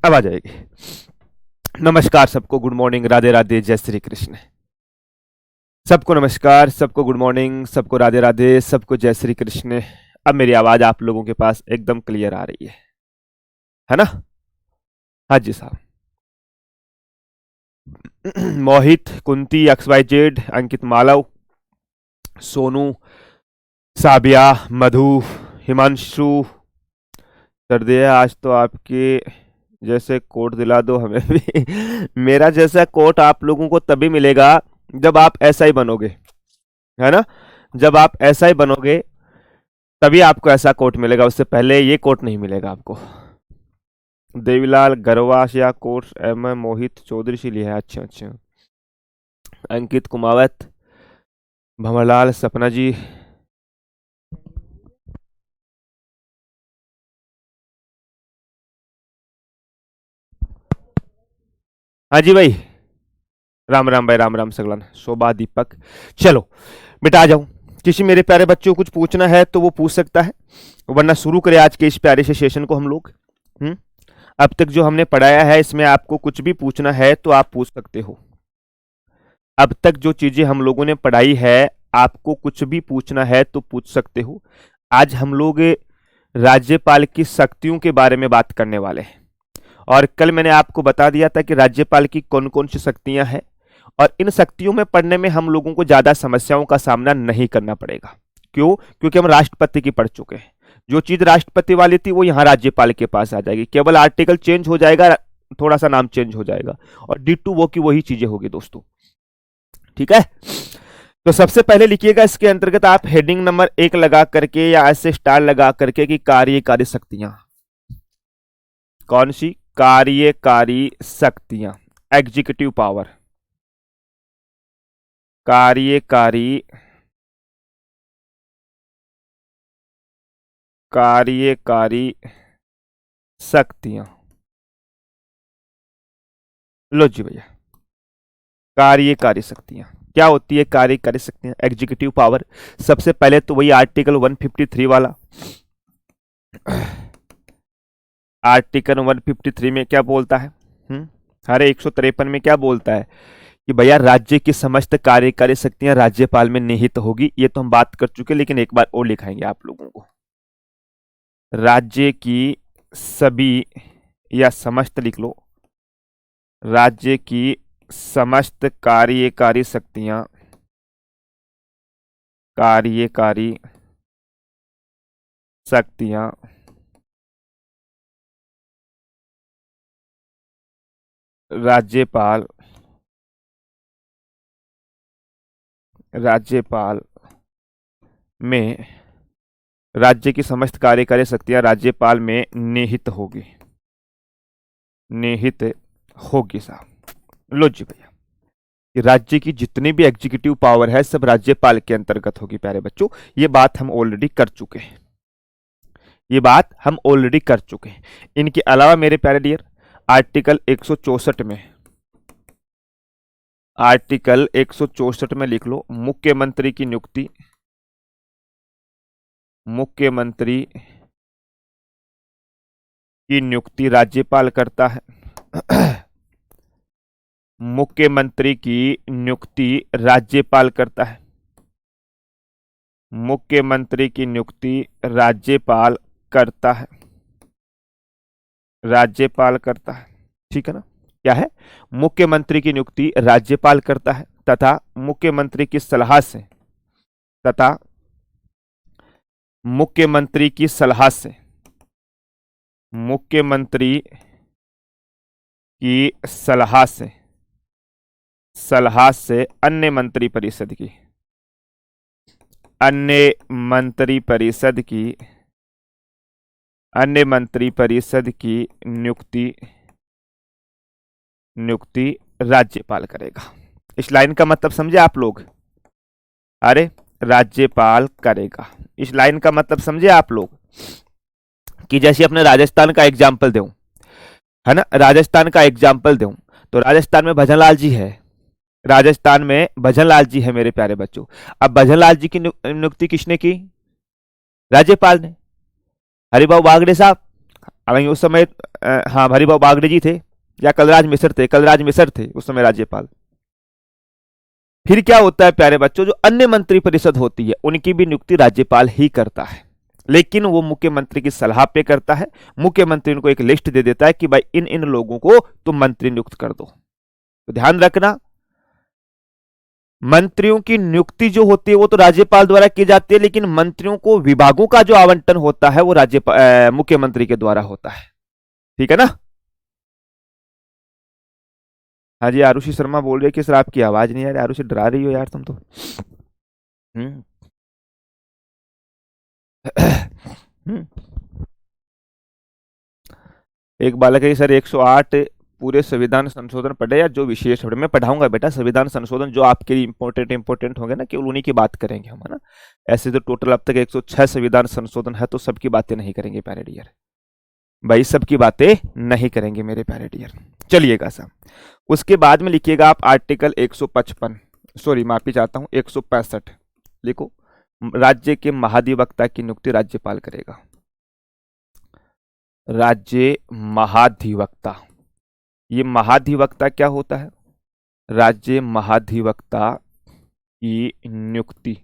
अब आ जाएगी। नमस्कार सबको, गुड मॉर्निंग, राधे राधे, जय श्री कृष्ण। सबको नमस्कार, सबको गुड मॉर्निंग, सबको राधे राधे, सबको जय श्री कृष्ण। अब मेरी आवाज आप लोगों के पास एकदम क्लियर आ रही है ना? हाँ जी साहब। मोहित, कुंती, XYZ, अंकित, मालव, सोनू, साबिया, मधु, हिमांशु, सर्दे, आज तो आपके जैसे कोट दिला दो हमें भी। मेरा जैसा कोट आप लोगों को तभी मिलेगा जब आप ऐसा ही बनोगे, है ना? जब आप ऐसा ही बनोगे तभी आपको ऐसा कोट मिलेगा, उससे पहले ये कोट नहीं मिलेगा आपको। देवीलाल गरवास या कोर्स मोहित चौधरी से लिया है। अच्छा अच्छा। अंकित कुमावत, भंवरलाल, सपना जी, हाँ जी भाई, राम राम भाई, राम राम सगलन, शोभा, दीपक। चलो बेटा आ जाओ। किसी मेरे प्यारे बच्चों को कुछ पूछना है तो वो पूछ सकता है, वरना शुरू करें आज के इस प्यारे से सेशन को हम लोग। अब तक जो हमने पढ़ाया है इसमें आपको कुछ भी पूछना है तो आप पूछ सकते हो। अब तक जो चीजें हम लोगों ने पढ़ाई है, आपको कुछ भी पूछना है तो पूछ सकते हो। आज हम लोग राज्यपाल की शक्तियों के बारे में बात करने वाले हैं। और कल मैंने आपको बता दिया था कि राज्यपाल की कौन कौन सी शक्तियां हैं, और इन शक्तियों में पढ़ने में हम लोगों को ज्यादा समस्याओं का सामना नहीं करना पड़ेगा। क्यों? क्योंकि हम राष्ट्रपति की पढ़ चुके हैं। जो चीज राष्ट्रपति वाली थी वो यहाँ राज्यपाल के पास आ जाएगी, केवल आर्टिकल चेंज हो जाएगा, थोड़ा सा नाम चेंज हो जाएगा, और D2 वो की वही चीजें होगी दोस्तों। ठीक है? तो सबसे पहले लिखिएगा इसके अंतर्गत आप हेडिंग नंबर 1 लगा करके या ऐसे स्टार लगा करके कि कार्यकारी शक्तियां। कौन सी? कार्यकारी शक्तियां, एग्जीक्यूटिव पावर, कार्यकारी कार्यकारी शक्तियां। लो जी भैया, कार्यकारी शक्तियां क्या होती है? कार्यकारी शक्तियां, एग्जीक्यूटिव पावर। सबसे पहले तो वही आर्टिकल 153 वाला। आर्टिकल 153 में क्या बोलता है? अरे 153 में क्या बोलता है कि भैया राज्य की समस्त कार्यकारी शक्तियां राज्यपाल में निहित होगी। ये तो हम बात कर चुके, लेकिन एक बार और लिखाएंगे आप लोगों को। राज्य की सभी या समस्त लिख लो, राज्य की समस्त कार्यकारी शक्तियां, कार्यकारी शक्तियां राज्यपाल में, राज्य की समस्त कार्यकारी शक्तियां राज्यपाल में निहित होगी, निहित होगी साहब। लो जी भैया, राज्य की जितनी भी एग्जीक्यूटिव पावर है सब राज्यपाल के अंतर्गत होगी प्यारे बच्चों। ये बात हम ऑलरेडी कर चुके हैं, ये बात हम ऑलरेडी कर चुके हैं। इनके अलावा मेरे प्यारे डियर, आर्टिकल 164 में, आर्टिकल 164 में लिख लो, मुख्यमंत्री की नियुक्ति, मुख्यमंत्री की नियुक्ति राज्यपाल करता है। मुख्यमंत्री की नियुक्ति राज्यपाल करता है, मुख्यमंत्री की नियुक्ति राज्यपाल करता है, राज्यपाल करता है। ठीक है ना? क्या है? मुख्यमंत्री की नियुक्ति राज्यपाल करता है, तथा मुख्यमंत्री की सलाह से, तथा मुख्यमंत्री की सलाह से, मुख्यमंत्री की सलाह से, सलाह से अन्य मंत्री परिषद की, अन्य मंत्री परिषद की, अन्य मंत्री परिषद की नियुक्ति, नियुक्ति राज्यपाल करेगा। इस लाइन का मतलब समझे आप लोग? अरे राज्यपाल करेगा, इस लाइन का मतलब समझे आप लोग? कि जैसे अपने राजस्थान का एग्जाम्पल दूं, है ना, राजस्थान का एग्जाम्पल दूं तो राजस्थान में भजनलाल जी है, राजस्थान में भजनलाल जी है मेरे प्यारे बच्चों। अब भजनलाल जी की नियुक्ति किसने की? राज्यपाल ने। हरिभाऊ बागड़े साहब, हालांकि उस समय हाँ हरिभाऊ बागड़े जी थे या कलराज मिश्र थे उस समय राज्यपाल। फिर क्या होता है प्यारे बच्चों, जो अन्य मंत्री परिषद होती है उनकी भी नियुक्ति राज्यपाल ही करता है, लेकिन वो मुख्यमंत्री की सलाह पे करता है। मुख्यमंत्री उनको एक लिस्ट दे देता है कि भाई इन इन लोगों को तुम मंत्री नियुक्त कर दो। तो ध्यान रखना, मंत्रियों की नियुक्ति जो होती है वो तो राज्यपाल द्वारा की जाती है, लेकिन मंत्रियों को विभागों का जो आवंटन होता है वो मुख्यमंत्री के द्वारा होता है। ठीक है ना। हाँ जी, आरुषि शर्मा बोल रहे कि सर आपकी आवाज नहीं आ रही। आरुषि डरा रही हो यार तुम तो। हम्म हम्म। एक बालक है सर 108 पूरे संविधान संशोधन पढ़े या जो विशेष पढ़े। मैं पढ़ाऊंगा बेटा संविधान संशोधन, जो आपके लिए इंपॉर्टेंट होंगे ना, केवल उन्हीं की बात करेंगे हम, है ना। ऐसे तो टोटल अब तक 106 संविधान संशोधन है, तो सबकी बातें नहीं करेंगे प्यारे डियर भाई, सबकी बातें नहीं करेंगे मेरे प्यारे डियर। चलिएगा साहब, उसके बाद में लिखिएगा आप आर्टिकल 155, सॉरी माफी चाहता हूं 165 लिखो। राज्य के महाधिवक्ता की नियुक्ति राज्यपाल करेगा। राज्य महाधिवक्ता, ये महाधिवक्ता क्या होता है? राज्य महाधिवक्ता की नियुक्ति,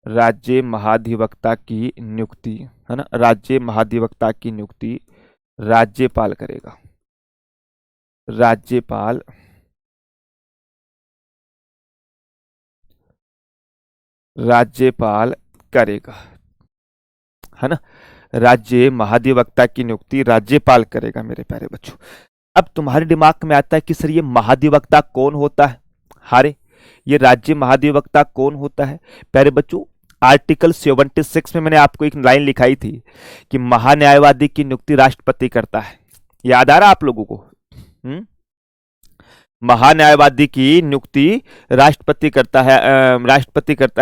राज्य महाधिवक्ता की नियुक्ति, है ना, राज्य महाधिवक्ता की नियुक्ति राज्यपाल करेगा। राज्यपाल राज्यपाल करेगा, है ना। राज्य महाधिवक्ता की नियुक्ति राज्यपाल करेगा मेरे प्यारे बच्चों। अब तुम्हारे दिमाग में आता है कि सर ये महाधिवक्ता कौन होता है? हारे, ये राज्य महाधिवक्ता कौन होता है प्यारे बच्चों? आर्टिकल 76 में मैंने आपको एक लाइन लिखाई थी कि महान्यायवादी की नियुक्ति राष्ट्रपति करता है। याद आ रहा आप लोगों को? महान्यायवादी की नियुक्ति राष्ट्रपति करता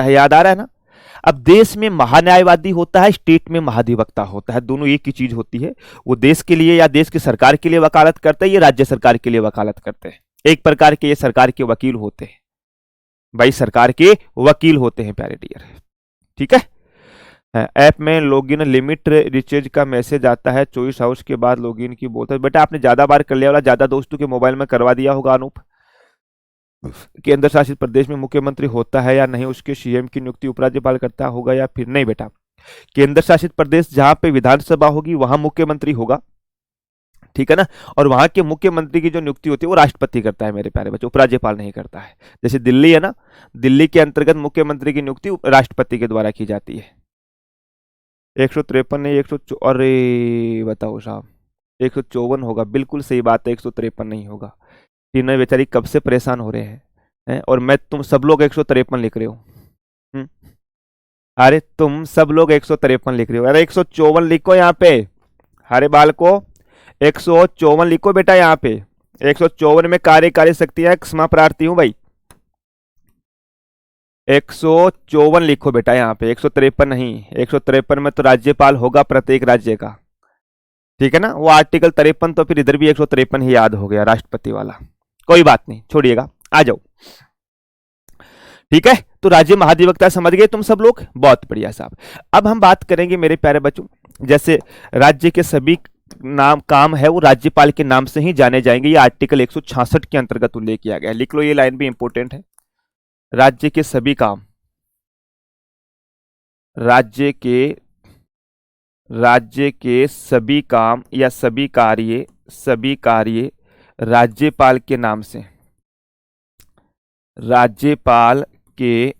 है, याद आ रहा है ना। अब देश में महान्यायवादी होता है, स्टेट में महाधिवक्ता होता है, दोनों एक ही चीज होती है। वो देश के लिए या देश की सरकार के लिए वकालत करते हैं, ये राज्य सरकार के लिए वकालत करते हैं। एक प्रकार के ये सरकार के वकील होते हैं भाई, सरकार के वकील होते हैं प्यारे डियर। ठीक है। ऐप में लॉगिन लिमिट रिचार्ज का मैसेज आता है, चॉइस हाउस के बाद लॉगिन की बोलता है। बेटा आपने ज्यादा बार कर लिया वाला, ज्यादा दोस्तों के मोबाइल में करवा दिया होगा अनूप। केंद्र शासित प्रदेश में मुख्यमंत्री होता है या नहीं, उसके सीएम की नियुक्ति उपराज्यपाल करता होगा या फिर नहीं? बेटा केंद्र शासित प्रदेश जहां पे विधानसभा होगी वहां मुख्यमंत्री होगा, ठीक है ना। और वहां के मुख्यमंत्री की जो नियुक्ति होती है वो राष्ट्रपति करता है मेरे प्यारे बच्चों, उपराज्यपाल नहीं करता है। जैसे दिल्ली है ना, दिल्ली के अंतर्गत मुख्यमंत्री की नियुक्ति राष्ट्रपति के द्वारा की जाती है। 153 नहीं, 100, अरे बताओ साहब 154 होगा, बिल्कुल सही बात है, 153 नहीं होगा। तीनों बेचारी कब से परेशान हो रहे हैं, और मैं तुम सब लोग 153 लिख रहे हो। अरे तुम सब लोग 153 लिख रहे हो, अरे 154 लिखो यहाँ पे। हरे बाल को 154 लिखो बेटा यहाँ पे। 154 में कार्यकारी शक्तियां क्षमा प्रार्थी हूं भाई। 154 लिखो बेटा यहाँ पे, 153 नहीं। 153 में तो राज्यपाल होगा प्रत्येक राज्य का, ठीक है ना। वो आर्टिकल 53 तो फिर इधर भी 153 ही याद हो गया, राष्ट्रपति वाला। कोई बात नहीं, छोड़िएगा, आ जाओ। ठीक है, तो राज्य महाधिवक्ता समझ गए तुम सब लोग, बहुत बढ़िया साहब। अब हम बात करेंगे मेरे प्यारे बच्चों, जैसे राज्य के सभी काम है वो राज्यपाल के नाम से ही जाने जाएंगे। ये आर्टिकल 166 के अंतर्गत उल्लेख किया गया है, लिख लो, ये लाइन भी इंपॉर्टेंट है। राज्य के सभी काम, राज्य के सभी काम या सभी कार्य राज्यपाल के नाम से, राज्यपाल के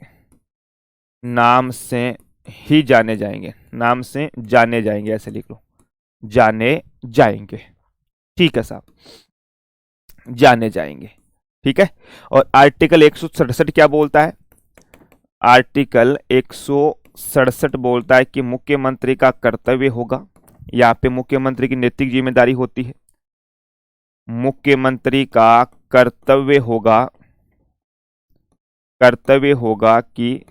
नाम से ही जाने जाएंगे, नाम से जाने जाएंगे, ऐसे लिख लो, जाने जाएंगे। ठीक है साहब, जाने जाएंगे। ठीक है। और आर्टिकल 167 क्या बोलता है? आर्टिकल 167 बोलता है कि मुख्यमंत्री का कर्तव्य होगा, यहाँ पे मुख्यमंत्री की नैतिक जिम्मेदारी होती है, मुख्यमंत्री का कर्तव्य होगा कि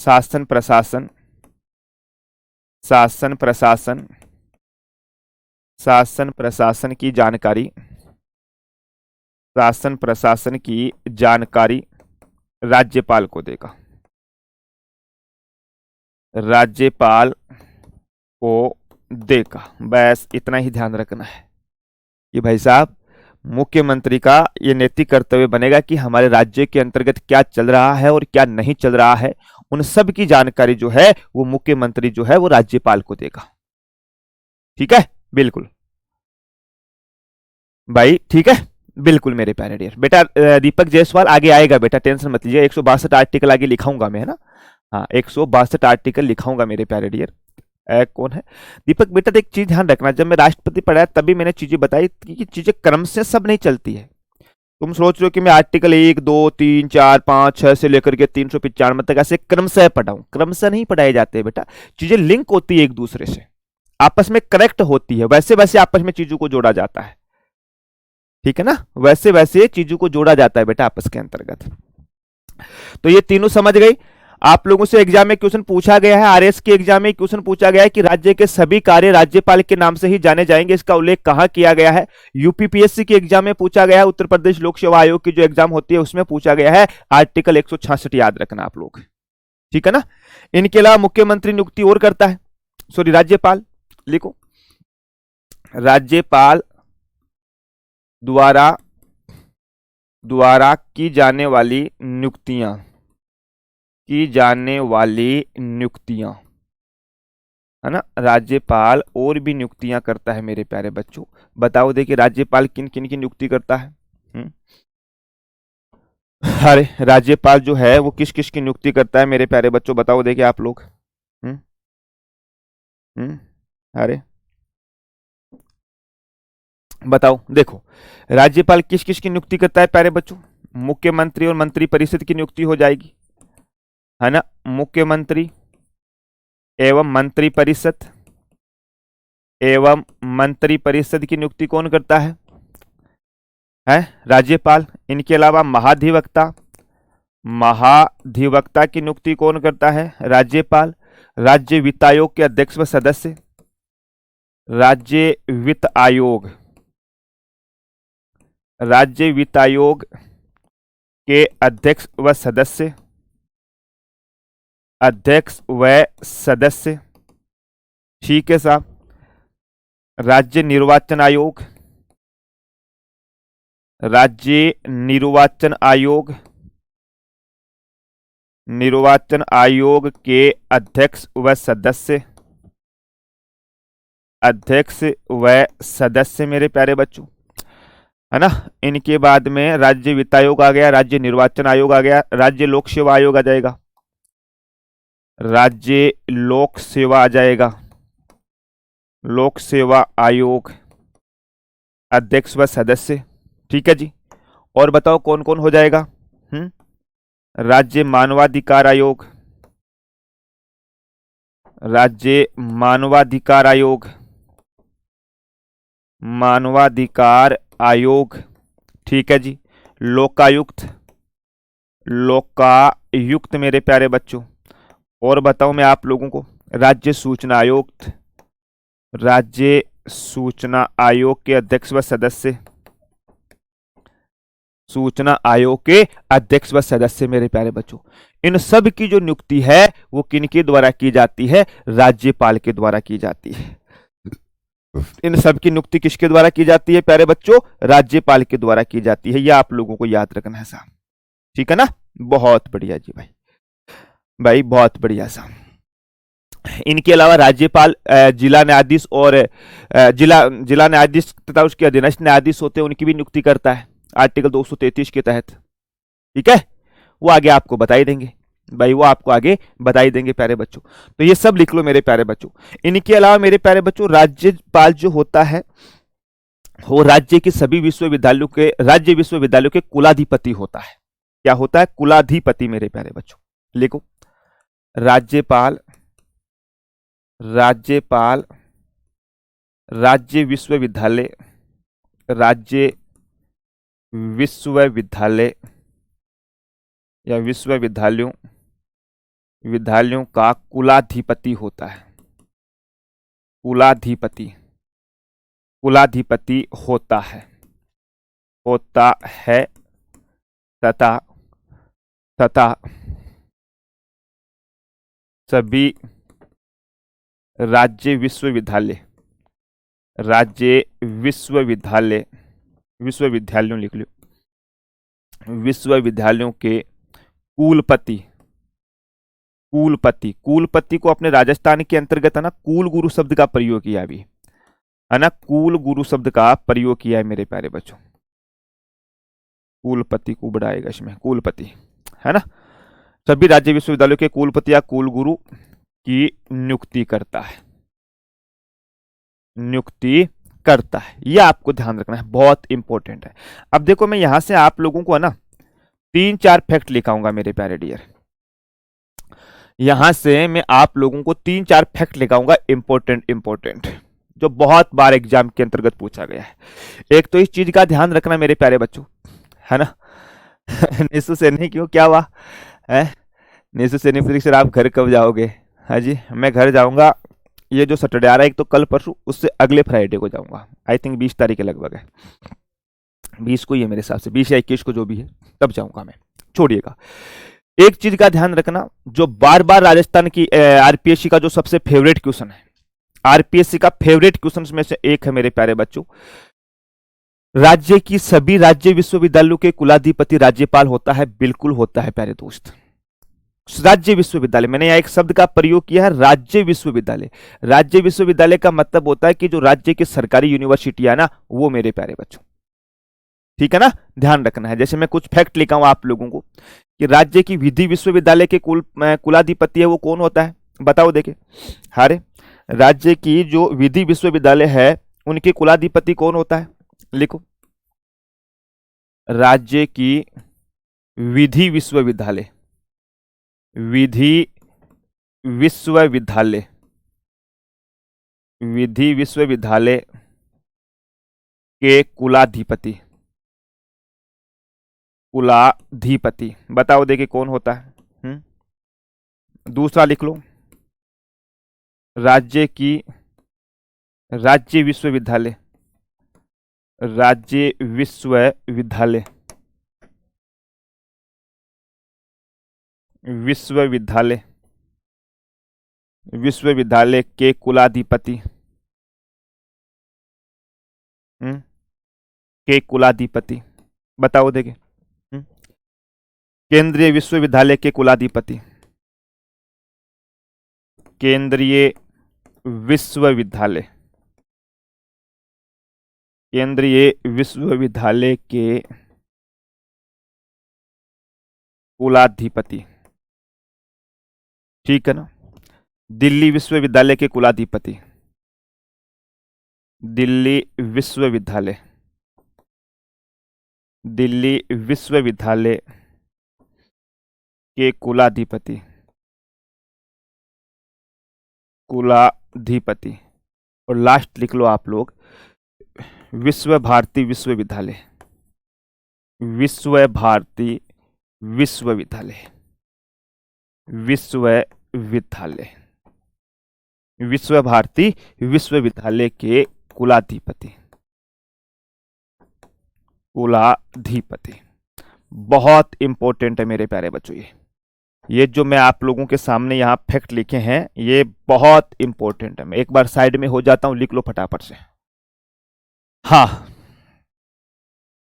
शासन प्रशासन की जानकारी राज्यपाल को देगा, राज्यपाल को देगा। बस इतना ही ध्यान रखना है कि भाई साहब मुख्यमंत्री का ये नैतिक कर्तव्य बनेगा कि हमारे राज्य के अंतर्गत क्या चल रहा है और क्या नहीं चल रहा है, उन सब की जानकारी जो है वो मुख्यमंत्री जो है वो राज्यपाल को देगा। ठीक है, बिल्कुल भाई, ठीक है, बिल्कुल मेरे प्यारे डियर बेटा। दीपक जायसवाल आगे आएगा बेटा, टेंशन मत लीजिए। 162 आर्टिकल आगे लिखाऊंगा मैं, है ना। हाँ, 162 आर्टिकल लिखाऊंगा मेरे प्यारे डियर। कौन है दीपक बेटा? तो एक चीज ध्यान रखना, जब मैं राष्ट्रपति पढ़ाया तभी मैंने चीजें बताई कि चीजें क्रम से सब नहीं चलती है। तुम सोच रहे हो कि मैं आर्टिकल 1, 2, 3, 4, 5, 6 से लेकर के 395 तक ऐसे क्रम से पढ़ाऊं, क्रम से नहीं पढ़ाए जाते बेटा। चीजें लिंक होती है एक दूसरे से, आपस में करेक्ट होती है, वैसे वैसे आपस में चीजों को जोड़ा जाता है। ठीक है ना, वैसे वैसे चीजों को जोड़ा जाता है बेटा आपस के अंतर्गत। तो ये तीनों समझ गई। आप लोगों से एग्जाम में क्वेश्चन पूछा गया है, आरएस के एग्जाम में क्वेश्चन पूछा गया है कि राज्य के सभी कार्य राज्यपाल के नाम से ही जाने जाएंगे, इसका उल्लेख कहां किया गया है। यूपीपीएससी के एग्जाम में पूछा गया है, उत्तर प्रदेश लोक सेवा आयोग की जो एग्जाम होती है उसमें पूछा गया है। आर्टिकल 166 याद रखना आप लोग, ठीक है ना। इनके अलावा मुख्यमंत्री नियुक्ति और करता है, सॉरी राज्यपाल लिखो, राज्यपाल द्वारा की जाने वाली नियुक्तियां, है ना। राज्यपाल और भी नियुक्तियां करता है मेरे प्यारे बच्चों। बताओ देखिए राज्यपाल किन किन की नियुक्ति करता है। अरे राज्यपाल जो है वो किस किस की नियुक्ति करता है मेरे प्यारे बच्चों, बताओ देखिए आप लोग। हम्म अरे बताओ, देखो राज्यपाल किस किस की नियुक्ति करता है प्यारे बच्चों। मुख्यमंत्री और मंत्री परिषद की नियुक्ति हो जाएगी, है ना। मुख्यमंत्री एवं मंत्री परिषद की नियुक्ति कौन करता है राज्यपाल। इनके अलावा महाधिवक्ता की नियुक्ति कौन करता है, राज्यपाल। राज्य वित्त आयोग के अध्यक्ष व सदस्य, राज्य वित्त आयोग के अध्यक्ष व सदस्य, ठीक है साहब। राज्य निर्वाचन आयोग के अध्यक्ष व सदस्य मेरे प्यारे बच्चों, है ना। इनके बाद में राज्य वित्त आयोग आ गया, राज्य निर्वाचन आयोग आ गया, राज्य लोक सेवा आयोग आ जाएगा, राज्य लोक सेवा आ जाएगा, लोक सेवा आयोग अध्यक्ष व सदस्य, ठीक है जी। और बताओ कौन कौन हो जाएगा। राज्य मानवाधिकार आयोग, मानवाधिकार आयोग, ठीक है जी। लोकायुक्त मेरे प्यारे बच्चों। और बताओ मैं आप लोगों को, राज्य सूचना आयोग के अध्यक्ष व सदस्य, सूचना आयोग के अध्यक्ष व सदस्य मेरे प्यारे बच्चों। इन सब की जो नियुक्ति है वो किनके द्वारा की जाती है, राज्यपाल के द्वारा की जाती है। इन सब की नियुक्ति किसके द्वारा की जाती है प्यारे बच्चों, राज्यपाल के द्वारा की जाती है। यह आप लोगों को याद रखना है साहब, ठीक है ना। बहुत बढ़िया जी भाई बहुत बढ़िया साहब। इनके अलावा राज्यपाल जिला न्यायाधीश और जिला न्यायाधीश तथा उसके अधीनस्थ न्यायाधीश होते हैं, उनकी भी नियुक्ति करता है आर्टिकल 233 के तहत, ठीक है। वो आगे आपको बताई देंगे भाई, वो आपको आगे बताई देंगे प्यारे बच्चों। तो ये सब लिख लो मेरे प्यारे बच्चों। इनके अलावा मेरे प्यारे बच्चों राज्यपाल जो होता है वो राज्य के सभी राज्य विश्वविद्यालयों के कुलाधिपति होता है। क्या होता है, कुलाधिपति मेरे प्यारे बच्चों। लिखो राज्यपाल राज्य विश्वविद्यालय या विद्यालयों का कुलाधिपति होता है, कुलाधिपति होता है तथा सभी राज्य विश्वविद्यालय राज्य विश्वविद्यालय, विश्वविद्यालयों लिख लो, विश्वविद्यालयों के कुलपति, कुलपति, कुलपति को अपने राजस्थान के अंतर्गत है ना कुल गुरु शब्द का प्रयोग किया अभी, है ना, कुल गुरु शब्द का प्रयोग किया है मेरे प्यारे बच्चों। कुलपति को बढ़ाएगा इसमें, कुलपति, है ना। सभी राज्य विश्वविद्यालयों के कुलपति या कुल गुरु की नियुक्ति करता है, नियुक्ति करता है, यह आपको ध्यान रखना है, बहुत इंपॉर्टेंट है। अब देखो मैं यहां से आप लोगों को है ना 3-4 फैक्ट लिखाऊंगा मेरे प्यारे डियर, यहां से मैं आप लोगों को 3-4 फैक्ट लिखाऊंगा इंपॉर्टेंट इंपॉर्टेंट, जो बहुत बार एग्जाम के अंतर्गत पूछा गया है। एक तो इस चीज का ध्यान रखना मेरे प्यारे बच्चों, है ना। निशु से नहीं, क्यों, क्या हुआ है निशु से नहीं, सर आप घर कब जाओगे? हाँ जी, मैं घर जाऊंगा, ये जो सैटरडे आ रहा है एक तो कल परसों, उससे अगले फ्राइडे को जाऊंगा, आई थिंक 20 तारीख के लगभग है, 20 को ही है मेरे हिसाब से, 20 या 21 को जो भी है, तब जाऊंगा मैं। छोड़िएगा, एक चीज का ध्यान रखना, जो बार बार राजस्थान की आरपीएससी का जो सबसे फेवरेट क्वेश्चन है, आरपीएससी का फेवरेट क्वेश्चन में से एक है मेरे प्यारे बच्चों, राज्य की सभी राज्य विश्वविद्यालयों के कुलाधिपति राज्यपाल होता है? बिल्कुल होता है प्यारे दोस्त, राज्य विश्वविद्यालय, मैंने यहाँ एक शब्द का प्रयोग किया है, राज्य विश्वविद्यालय। राज्य विश्वविद्यालय का मतलब होता है कि जो राज्य की सरकारी यूनिवर्सिटी है ना, वो मेरे प्यारे बच्चों, ठीक है ना, ध्यान रखना है। जैसे मैं कुछ फैक्ट लिखा हूं आप लोगों को कि राज्य की विधि विश्वविद्यालय के कुलाधिपति है वो कौन होता है, बताओ देखे। हारे, राज्य की जो विधि विश्वविद्यालय है उनके कुलाधिपति कौन होता है, लिखो। राज्य की विधि विश्वविद्यालय, विधि विश्वविद्यालय, विधि विश्वविद्यालय के कुलाधिपति, कुलाधिपति बताओ देखिए कौन होता है। दूसरा लिख लो, राज्य की, राज्य विश्वविद्यालय, राज्य विश्वविद्यालय, विश्वविद्यालय, विश्वविद्यालय के कुलाधिपति, के कुलाधिपति बताओ देखिए। केंद्रीय विश्वविद्यालय के कुलाधिपति, केंद्रीय विश्वविद्यालय, केंद्रीय विश्वविद्यालय के कुलाधिपति, ठीक है ना। दिल्ली विश्वविद्यालय के कुलाधिपति, दिल्ली विश्वविद्यालय, दिल्ली विश्वविद्यालय के कुलाधिपति, कुलाधिपति। और लास्ट लिख लो आप लोग, विश्व भारती विश्वविद्यालय, विश्व भारती विश्वविद्यालय, विश्वविद्यालय, विश्व भारती विश्वविद्यालय के कुलाधिपति, कुलाधिपति बहुत इंपॉर्टेंट है मेरे प्यारे बच्चों। ये जो मैं आप लोगों के सामने यहाँ फैक्ट लिखे हैं ये बहुत इंपॉर्टेंट है। मैं एक बार साइड में हो जाता हूं, लिख लो फटाफट से। हाँ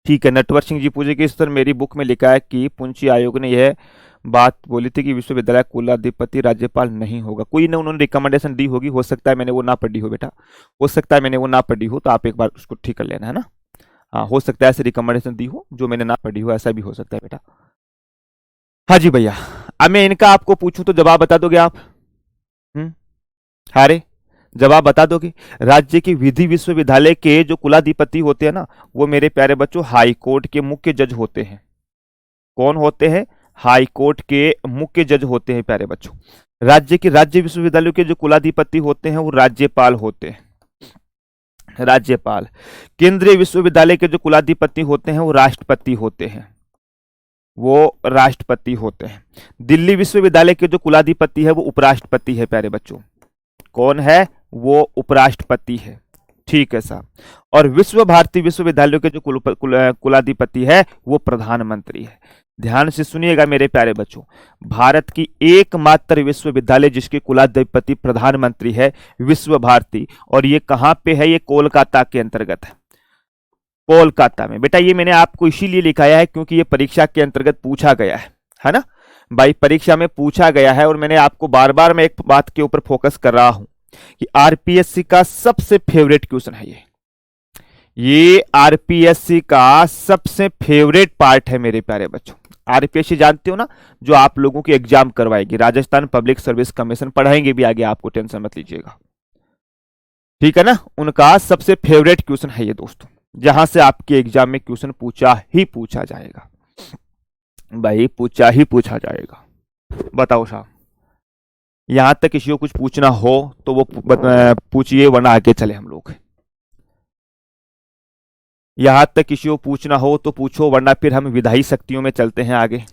ठीक है, नटवर सिंह जी पूछे कि सर मेरी बुक में लिखा है कि पुंछी आयोग ने यह बात बोली थी कि विश्वविद्यालय कुलाधिपति राज्यपाल नहीं होगा। कोई ने उन्होंने रिकमेंडेशन दी होगी, हो सकता है मैंने वो ना पढ़ी हो बेटा, हो सकता है मैंने वो ना पढ़ी हो, तो आप एक बार उसको ठीक कर लेना, है ना। हाँ हो सकता है ऐसे रिकमेंडेशन दी हो जो मैंने ना पढ़ी हो, ऐसा भी हो सकता है बेटा। हाँ जी भैया, अब मैं इनका आपको पूछूं तो जवाब बता दोगे आप? हारे जवाब बता दोगे? राज्य के विधि विश्वविद्यालय के जो कुलाधिपति होते हैं ना, वो मेरे प्यारे बच्चों हाई कोर्ट के मुख्य जज होते हैं। कौन होते हैं? हाई कोर्ट के मुख्य जज होते हैं प्यारे बच्चों। राज्य के राज्य विश्वविद्यालयों के जो कुलाधिपति होते हैं वो राज्यपाल होते हैं, राज्यपाल। केंद्रीय विश्वविद्यालय के जो कुलाधिपति होते हैं वो राष्ट्रपति होते हैं, वो राष्ट्रपति होते हैं। दिल्ली विश्वविद्यालय के जो कुलाधिपति है वो उपराष्ट्रपति है प्यारे बच्चों। कौन है? वो उपराष्ट्रपति है, ठीक है साहब। और विश्व भारती विश्वविद्यालय के जो कुलाधिपति है वो प्रधानमंत्री है। ध्यान से सुनिएगा मेरे प्यारे बच्चों, भारत की एकमात्र विश्वविद्यालय जिसके कुलाधिपति प्रधानमंत्री है विश्व भारती, और ये कहां पे है? ये कोलकाता के अंतर्गत है, कोलकाता में। बेटा ये मैंने आपको इसीलिए लिखाया है क्योंकि ये परीक्षा के अंतर्गत पूछा गया है ना भाई, परीक्षा में पूछा गया है। और मैंने आपको बार बार मैं एक बात के ऊपर फोकस कर रहा हूं कि आरपीएससी का सबसे फेवरेट क्वेश्चन है ये आरपीएससी का सबसे फेवरेट पार्ट है मेरे प्यारे बच्चों। आरपीएससी जानते हो ना, जो आप लोगों की एग्जाम करवाएगी, राजस्थान पब्लिक सर्विस कमीशन, पढ़ाएंगे भी आगे, आपको टेंशन मत लीजिएगा, ठीक है ना। उनका सबसे फेवरेट क्वेश्चन है ये दोस्तों, जहां से आपके एग्जाम में क्वेश्चन पूछा ही पूछा जाएगा भाई, पूछा ही पूछा जाएगा। बताओ साहब, यहां तक किसी को कुछ पूछना हो तो वो पूछिए, वरना आगे चले हम लोग। यहां तक किसी को पूछना हो तो पूछो, वरना फिर हम विधायी शक्तियों में चलते हैं आगे।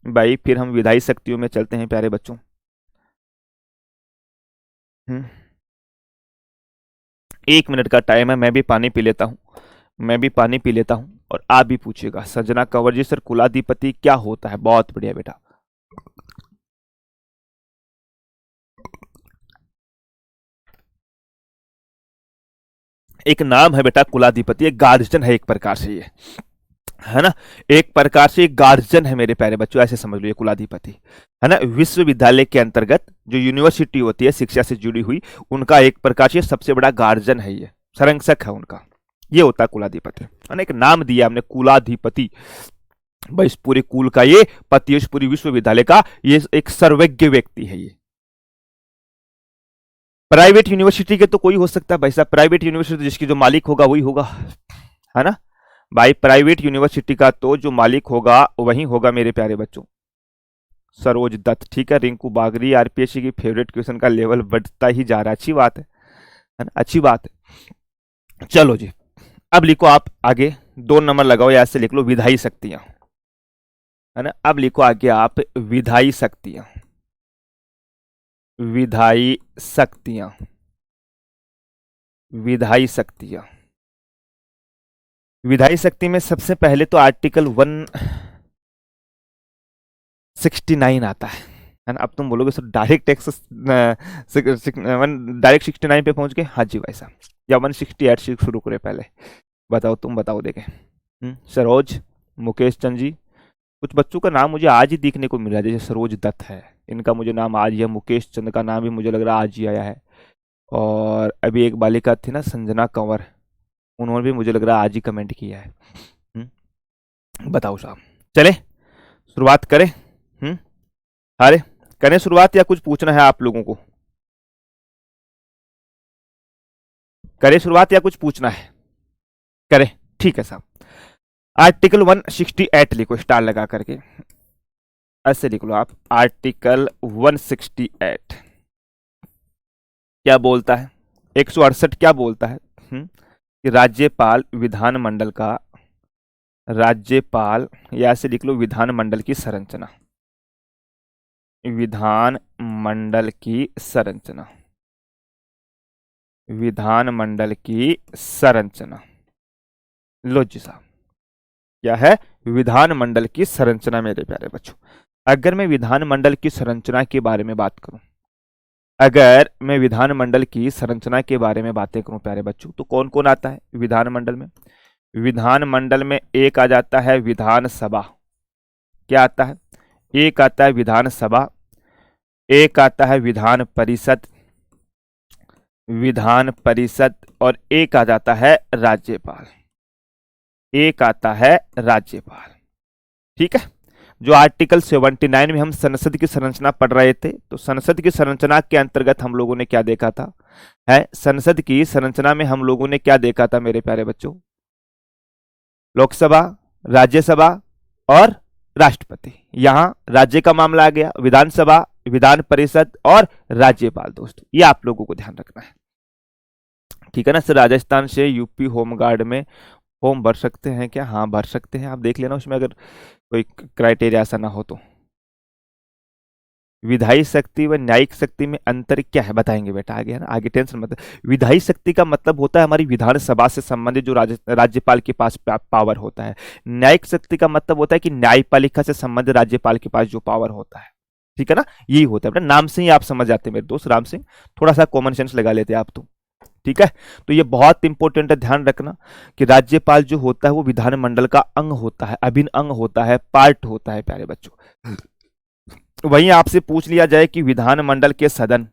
भाई फिर हम विधायी शक्तियों में चलते हैं प्यारे बच्चों। 1 मिनट का टाइम है, मैं भी पानी पी लेता हूं, मैं भी पानी पी लेता हूं, और आप भी पूछिएगा। संजना कंवर जी, सर कुलाधिपति क्या होता है? बहुत बढ़िया बेटा, एक नाम है बेटा कुलाधिपति, एक गार्जियन है एक प्रकार से, ये है ना, एक प्रकार से एक गार्जियन है मेरे प्यारे बच्चों, ऐसे समझ लो ये कुलाधिपति है ना। विश्वविद्यालय के अंतर्गत जो यूनिवर्सिटी होती है शिक्षा से जुड़ी हुई, उनका एक प्रकार से सबसे बड़ा गार्जियन है, ये संरक्षक है उनका, ये होता है कुलाधिपति, है ना। एक नाम दिया हमने कुलाधिपति, भाई इस पूरे कुल का ये पति, इस पूरी विश्वविद्यालय का ये एक सर्वज्ञ व्यक्ति है ये। प्राइवेट यूनिवर्सिटी के तो कोई हो सकता है भाई साहब, प्राइवेट यूनिवर्सिटी जिसकी जो मालिक होगा वही होगा, है ना भाई। प्राइवेट यूनिवर्सिटी का तो जो मालिक होगा वही होगा मेरे प्यारे बच्चों, सरोज दत्त, ठीक है। रिंकू बागरी, आरपीएससी की फेवरेट क्वेश्चन का लेवल बढ़ता ही जा रहा है, अच्छी बात है ना, अच्छी बात है। चलो जी, अब लिखो आप आगे, 2 नंबर लगाओ, या ऐसे लिख लो विधायी शक्तियां, है ना। अब लिखो आगे आप विधायी शक्तियां, विधायी शक्तियां, विधायी शक्तियां। विधायी शक्ति में सबसे पहले तो आर्टिकल 169 आता है ना। अब तुम बोलोगे सर डायरेक्ट एक्सेस डायरेक्ट 69 पे पहुंच गए? हाँ जी भाई साहब, या 168 से शुरू करें पहले? बताओ, तुम बताओ देखें। सरोज, मुकेश चंद जी, कुछ बच्चों का नाम मुझे आज ही देखने को मिला, जैसे सरोज दत्त है, इनका मुझे नाम आज ही है, मुकेश चंद का नाम भी मुझे लग रहा है आज ही आया है, और अभी एक बालिका थी ना संजना कंवर, उन्होंने भी मुझे लग रहा है आज ही कमेंट किया है। बताओ साहब, चले शुरुआत करें? अरे करें शुरुआत, या कुछ पूछना है आप लोगों को? करें शुरुआत या कुछ पूछना है? करें, ठीक है साहब। आर्टिकल 168 लिखो स्टार लगा करके, ऐसे लिख लो आप। आर्टिकल 168 क्या बोलता है? 168 क्या बोलता है? कि राज्यपाल विधानमंडल का, राज्यपाल, या ऐसे लिख लो विधानमंडल की संरचना, विधानमंडल की संरचना, विधानमंडल की संरचना। लो जी साहब, क्या है? विधानमंडल की संरचना मेरे प्यारे बच्चों। अगर मैं विधानमंडल की संरचना के बारे में बात करूं, अगर मैं विधानमंडल की संरचना के बारे में बातें करूं प्यारे बच्चों, तो कौन कौन आता है विधानमंडल में? विधानमंडल में एक आ जाता है विधानसभा, क्या आता है? एक आता है विधानसभा, एक आता है विधान परिषद, विधान परिषद, और एक आ जाता है राज्यपाल, एक आता है राज्यपाल, ठीक है। जो आर्टिकल 79 में हम संसद की संरचना पढ़ रहे थे, तो संसद की संरचना के अंतर्गत हम लोगों ने क्या देखा था? है संसद की संरचना में हम लोगों ने क्या देखा था मेरे प्यारे बच्चों? लोकसभा, राज्यसभा और राष्ट्रपति। यहां राज्य का मामला आ गया, विधानसभा, विधान परिषद और राज्यपाल। दोस्तों ये आप लोगों को ध्यान रखना है, ठीक है ना। सर राजस्थान से यूपी होमगार्ड में फॉर्म भर सकते हैं क्या? हाँ भर सकते हैं, आप देख लेना उसमें अगर कोई क्राइटेरिया ऐसा ना हो तो। विधायी शक्ति व न्यायिक शक्ति में अंतर क्या है बताएंगे बेटा आगे, है ना, आगे टेंशन मत। विधायी शक्ति का मतलब होता है हमारी विधानसभा से संबंधित जो राज्यपाल के पास पावर होता है। न्यायिक शक्ति का मतलब होता है कि न्यायपालिका से संबंधित राज्यपाल के पास जो पावर होता है, ठीक है ना, यही होता है बेटा। नाम से ही आप समझ जाते हैं मेरे दोस्त राम सिंह, थोड़ा सा कॉमन सेंस लगा लेते आप तो, ठीक है। तो ये बहुत इंपॉर्टेंट है, ध्यान रखना कि राज्यपाल जो होता है वो विधानमंडल का अंग होता है, अभिन्न अंग होता है, पार्ट होता है प्यारे बच्चों। वहीं आपसे पूछ लिया जाए कि विधानमंडल के सदन,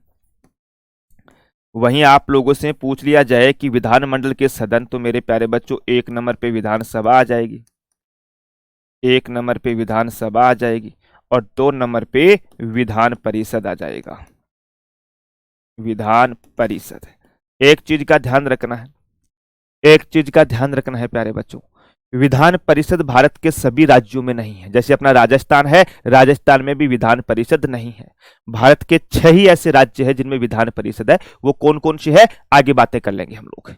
वहीं आप लोगों से पूछ लिया जाए कि विधानमंडल के सदन, तो मेरे प्यारे बच्चों 1 नंबर पे विधानसभा आ जाएगी, 1 नंबर पे विधानसभा आ जाएगी, और 2 नंबर पे विधान परिषद आ जाएगा, विधान परिषद। एक चीज का ध्यान रखना है, एक चीज का ध्यान रखना है प्यारे बच्चों, विधान परिषद भारत के सभी राज्यों में नहीं है। जैसे अपना राजस्थान है, राजस्थान में भी विधान परिषद नहीं है। भारत के 6 ही ऐसे राज्य हैं जिनमें विधान परिषद है। वो कौन कौन सी है आगे बातें कर लेंगे हम लोग,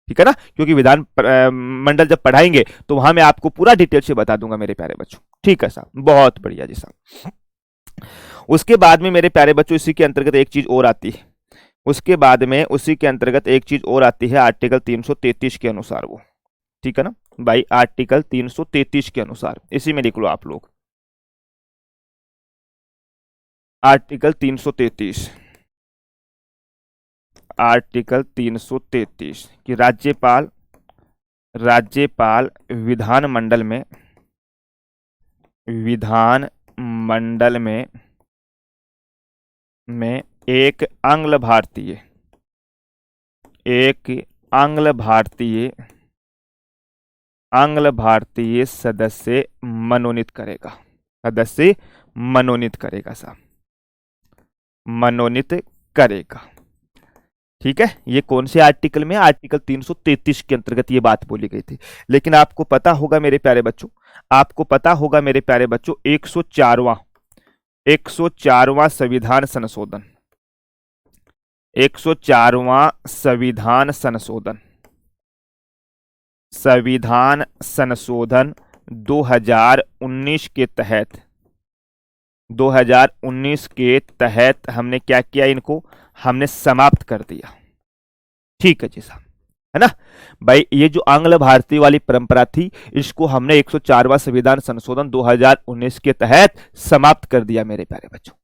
ठीक है ना, क्योंकि विधान मंडल जब पढ़ाएंगे तो वहां मैं आपको पूरा डिटेल से बता दूंगा मेरे प्यारे बच्चों, ठीक है साहब, बहुत बढ़िया जी साहब। उसके बाद में मेरे प्यारे बच्चों इसी के अंतर्गत एक चीज और आती है, उसके बाद में उसी के अंतर्गत एक चीज और आती है आर्टिकल 333 के अनुसार, वो ठीक है ना भाई, आर्टिकल 333 के अनुसार, इसी में लिख लो आप लोग, आर्टिकल 333, आर्टिकल 333 कि राज्यपाल, राज्यपाल विधानमंडल में, विधानमंडल में एक आंग्ल भारतीय, एक आंग्ल भारतीय, आंग्ल भारतीय सदस्य मनोनीत करेगा, सदस्य मनोनीत करेगा साहब, मनोनीत करेगा, ठीक है। ये कौन से आर्टिकल में, आर्टिकल 333 के अंतर्गत ये बात बोली गई थी। लेकिन आपको पता होगा मेरे प्यारे बच्चों, आपको पता होगा मेरे प्यारे बच्चों 104वां संविधान संशोधन, 104वां संविधान संशोधन, संविधान संशोधन 2019 के तहत, 2019 के तहत हमने क्या किया, इनको हमने समाप्त कर दिया, ठीक है जी साहब, है ना भाई। ये जो आंग्ल भारतीय वाली परंपरा थी, इसको हमने 104वां संविधान संशोधन 2019 के तहत समाप्त कर दिया मेरे प्यारे बच्चों,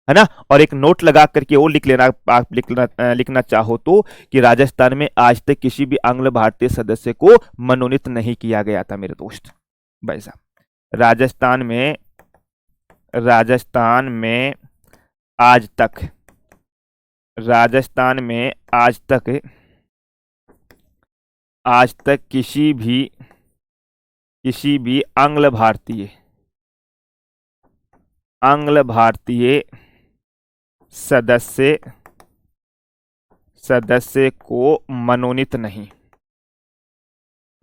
है ना। और एक नोट लगा करके और लिख लेना, आप लिखना चाहो तो, कि राजस्थान में आज तक किसी भी आंग्ल भारतीय सदस्य को मनोनीत नहीं किया गया था मेरे दोस्त भाई साहब। राजस्थान में, राजस्थान में आज तक, राजस्थान में आज तक, आज तक किसी भी आंग्ल भारतीय, आंग्ल भारतीय सदस्य, सदस्य को मनोनीत नहीं,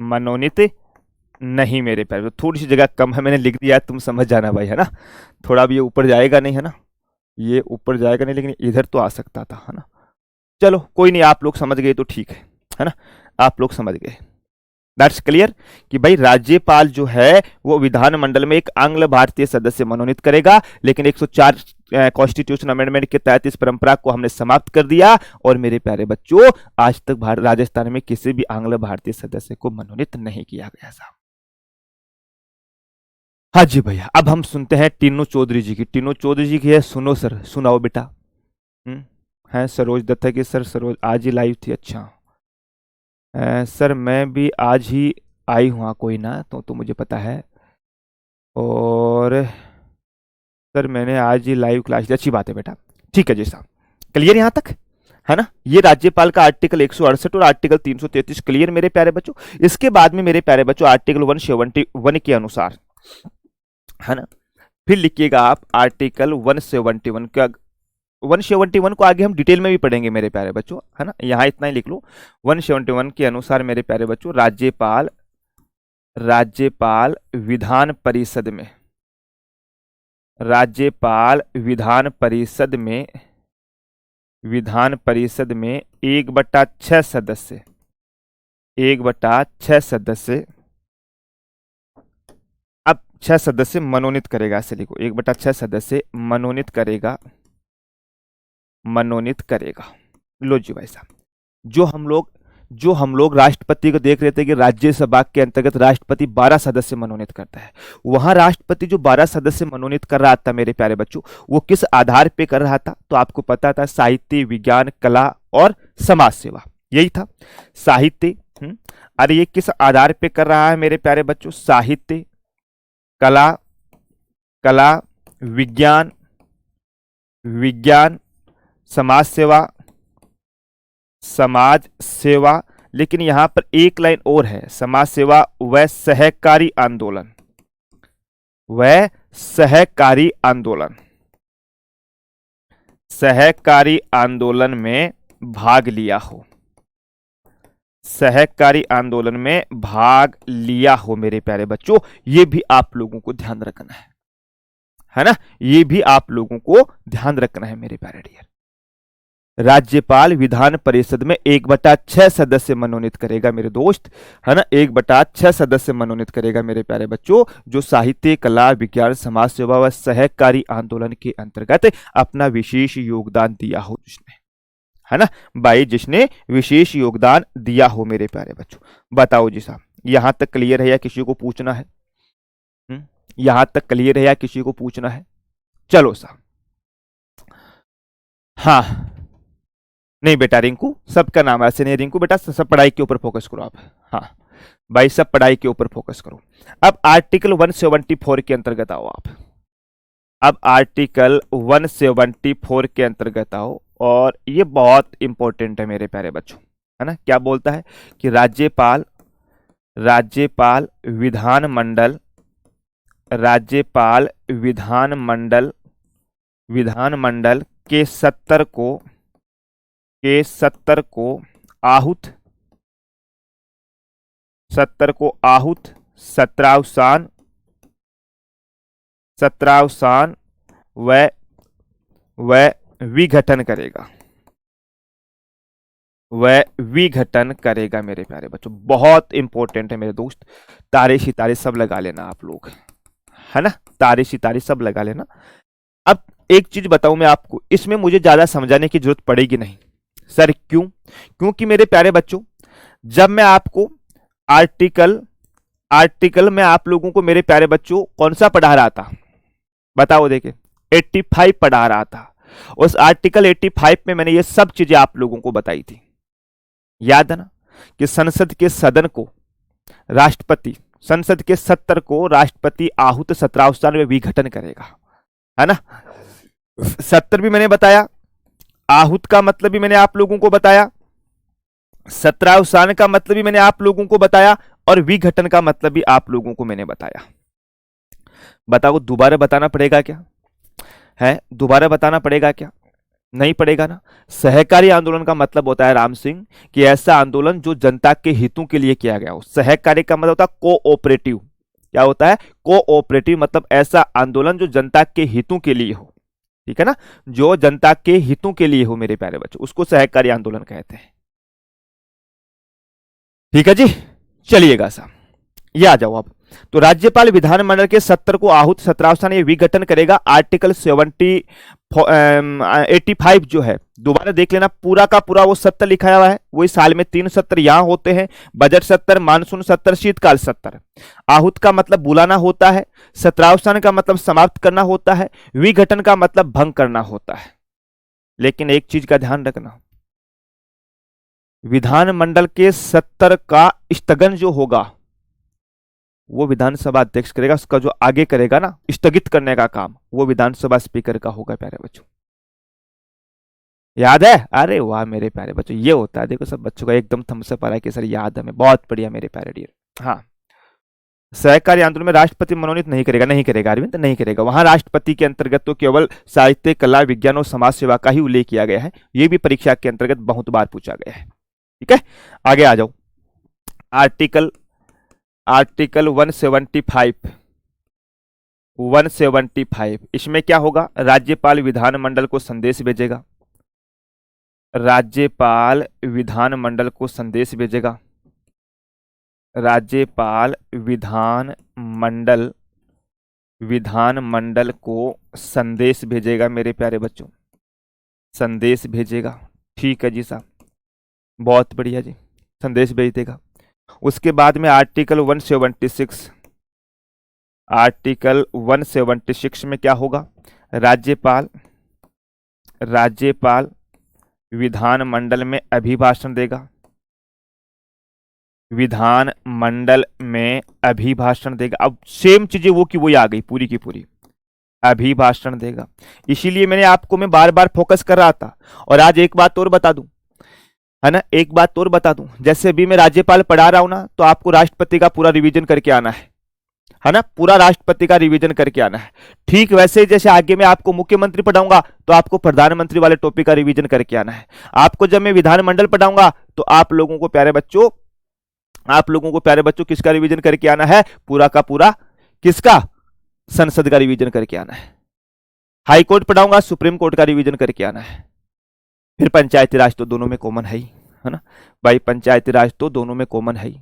मनोनीत नहीं मेरे प्यारे। थोड़ी सी जगह कम है, मैंने लिख दिया, तुम समझ जाना भाई, है ना। थोड़ा भी ये ऊपर जाएगा नहीं, है ना, ये ऊपर जाएगा नहीं, लेकिन इधर तो आ सकता था, है ना। चलो कोई नहीं, आप लोग समझ गए तो ठीक है ना, आप लोग समझ गए, दैट्स क्लियर कि भाई राज्यपाल जो है वो विधानमंडल में एक आंग्ल भारतीय सदस्य मनोनीत करेगा, लेकिन 104 कॉन्स्टिट्यूशन अमेंडमेंट के तहत इस परंपरा को हमने समाप्त कर दिया। और मेरे प्यारे बच्चों, आज तक राजस्थान में किसी भी आंग्ल भारतीय सदस्य को मनोनीत नहीं किया गया साहब। हाँ जी भैया, अब हम सुनते हैं टीनू चौधरी जी की, टीनू चौधरी जी की है, सुनो सर, सुनाओ बेटा। है सरोज दत्ता की, सर सरोज आज ही लाइव थी, अच्छा सर मैं भी आज ही आई हूँ, कोई ना, तो मुझे पता है, और सर मैंने आज ही लाइव क्लास ली, अच्छी बात है बेटा, ठीक है जी साहब, क्लियर यहाँ तक, है ना। ये राज्यपाल का आर्टिकल 168 और आर्टिकल 333 क्लियर मेरे प्यारे बच्चों। इसके बाद में मेरे प्यारे बच्चों आर्टिकल 171 के अनुसार, है ना, फिर लिखिएगा आप आर्टिकल 171 का, 171 को आगे हम डिटेल में भी पढ़ेंगे मेरे प्यारे बच्चों, है ना, यहां इतना ही लिख लो। 171 के अनुसार मेरे प्यारे बच्चों, राज्यपाल, राज्यपाल विधान परिषद में, राज्यपाल विधान परिषद में, विधान परिषद में 1/6 सदस्य, 1/6 सदस्य। अब 6 सदस्य मनोनीत करेगा, ऐसे लिखो 1/6 सदस्य मनोनीत करेगा, मनोनीत करेगा। लो जी भाई साहब, जो हम लोग राष्ट्रपति को देख रहे थे कि राज्यसभा के अंतर्गत राष्ट्रपति 12 सदस्य मनोनीत करता है, वहां राष्ट्रपति जो 12 सदस्य मनोनीत कर रहा था मेरे प्यारे बच्चों, वो किस आधार पे कर रहा था? तो आपको पता था, साहित्य, विज्ञान, कला और समाज सेवा, यही था साहित्य। अरे ये किस आधार पे कर रहा है मेरे प्यारे बच्चों? साहित्य, कला, विज्ञान, समाज सेवा। लेकिन यहां पर एक लाइन और है, समाज सेवा व सहकारी आंदोलन में भाग लिया हो, सहकारी आंदोलन में भाग लिया हो मेरे प्यारे बच्चों। ये भी आप लोगों को ध्यान रखना है ना, ये भी आप लोगों को ध्यान रखना है मेरे प्यारे डियर। राज्यपाल विधान परिषद में 1/6 सदस्य मनोनीत करेगा मेरे दोस्त, है ना, 1/6 सदस्य मनोनीत करेगा मेरे प्यारे बच्चों, जो साहित्य, कला, विज्ञान, समाज सेवा व सहकारी आंदोलन के अंतर्गत अपना विशेष योगदान दिया हो जिसने, है ना भाई, जिसने विशेष योगदान दिया हो मेरे प्यारे बच्चों। बताओ जी साहब, यहां तक क्लियर है या किसी को पूछना है? यहां तक क्लियर है या किसी को पूछना है? चलो साहब, हाँ नहीं बेटा रिंकू, सबका नाम ऐसे नहीं रिंकू, बेटा सब पढ़ाई के ऊपर फोकस करो आप। हाँ भाई, सब पढ़ाई के ऊपर फोकस करो। अब आर्टिकल 174 के अंतर्गत आओ आप, अब आर्टिकल 174 के अंतर्गत आओ, और ये बहुत इंपॉर्टेंट है मेरे प्यारे बच्चों, है ना। क्या बोलता है कि राज्यपाल विधानमंडल के 70 को आहूत, 17 व विघटन करेगा मेरे प्यारे बच्चों। बहुत इंपॉर्टेंट है मेरे दोस्त, तारे सितारे सब लगा लेना आप लोग, है ना, तारे सितारे सब लगा लेना। अब एक चीज बताऊं मैं आपको, इसमें मुझे ज्यादा समझाने की जरूरत पड़ेगी नहीं सर, क्यों? क्योंकि मेरे प्यारे बच्चों, जब मैं आपको आर्टिकल में आप लोगों को मेरे प्यारे बच्चों कौन सा पढ़ा रहा था? बताओ, देखे 85 पढ़ा रहा था। उस आर्टिकल 85 में मैंने ये सब चीजें आप लोगों को बताई थी, याद है ना, कि संसद के 70 को राष्ट्रपति आहूत 17 में विघटन करेगा, है ना। 70 भी मैंने बताया, आहूत का मतलब भी मैंने आप लोगों को बताया, 17 का मतलब भी मैंने आप लोगों को बताया, और विघटन का मतलब भी आप लोगों को मैंने बताया। बताओ, दोबारा बताना पड़ेगा क्या? है दोबारा बताना पड़ेगा क्या? नहीं पड़ेगा ना। सहकारी आंदोलन का मतलब होता है राम सिंह कि ऐसा आंदोलन जो जनता के हितों के लिए किया गया हो। सहकारी का मतलब होता है कोऑपरेटिव। क्या होता है? कोऑपरेटिव मतलब ऐसा आंदोलन जो जनता के हितों के लिए हो, ठीक है ना, जो जनता के हितों के लिए हो मेरे प्यारे बच्चों, उसको सहकारी आंदोलन कहते हैं। ठीक है जी, चलिएगा साहब, ये आ जाओ अब। तो राज्यपाल विधानमंडल के 70 को आहूत 17 ने विघटन करेगा। आर्टिकल 85 जो है, दोबारा देख लेना, पूरा का पूरा वो 70 लिखा हुआ है। वही साल में 3 सत्र यहां होते हैं, बजट सत्र, मानसून सत्र, शीतकाल सत्र। आहूत का मतलब बुलाना होता है, 17 का मतलब समाप्त करना होता है, विघटन का मतलब भंग करना होता है। लेकिन एक चीज का ध्यान रखना, विधानमंडल के 70 का स्थगन जो होगा वो विधानसभा अध्यक्ष करेगा। उसका जो आगे करेगा ना स्थगित करने का काम, वो विधानसभा स्पीकर का होगा प्यारे बच्चों। याद है? अरे वाह मेरे प्यारे बच्चों, ये होता है, देखो सब बच्चों का एकदम थम्सअप आ रहा है कि सर याद है, हमें बहुत बढ़िया मेरे प्यारे डियर। हाँ, सहकारी आंदोलन में राष्ट्रपति मनोनीत नहीं करेगा अरविंद, नहीं करेगा। वहां राष्ट्रपति के अंतर्गत तो केवल साहित्य, कला, विज्ञान और समाज सेवा का ही उल्लेख किया गया है। ये भी परीक्षा के अंतर्गत बहुत बार पूछा गया है। ठीक है, आगे आ जाओ। आर्टिकल 175, इसमें क्या होगा? राज्यपाल विधानमंडल को संदेश भेजेगा, राज्यपाल विधानमंडल को विधानमंडल को संदेश भेजेगा मेरे प्यारे बच्चों, संदेश भेजेगा। ठीक है जी साहब, बहुत बढ़िया जी, संदेश भेज देगा। उसके बाद में आर्टिकल 176, आर्टिकल 176 में क्या होगा, राज्यपाल, राज्यपाल विधानमंडल में अभिभाषण देगा, विधानमंडल में अभिभाषण देगा। अब सेम चीजें वो की वही आ गई पूरी की पूरी, अभिभाषण देगा। इसीलिए मैं बार बार फोकस कर रहा था। और आज एक बात और बता दूं, है ना, एक बात और बता दूं, जैसे अभी मैं राज्यपाल पढ़ा रहा हूं ना, तो आपको राष्ट्रपति का पूरा रिवीजन करके आना है ना, पूरा राष्ट्रपति का रिवीजन करके आना है। ठीक वैसे ही जैसे आगे मैं आपको मुख्यमंत्री पढ़ाऊंगा तो आपको प्रधानमंत्री वाले टॉपिक का रिवीजन करके आना है। आपको जब मैं विधानमंडल पढ़ाऊंगा तो आप लोगों को प्यारे बच्चों, आप लोगों को प्यारे बच्चों किसका रिवीजन करके आना है, पूरा का पूरा किसका, संसद का रिवीजन करके आना है। हाई कोर्ट पढ़ाऊंगा, सुप्रीम कोर्ट का रिवीजन करके आना है। फिर पंचायती राज तो दोनों में कॉमन है ना भाई, पंचायती राज तो दोनों में कॉमन है।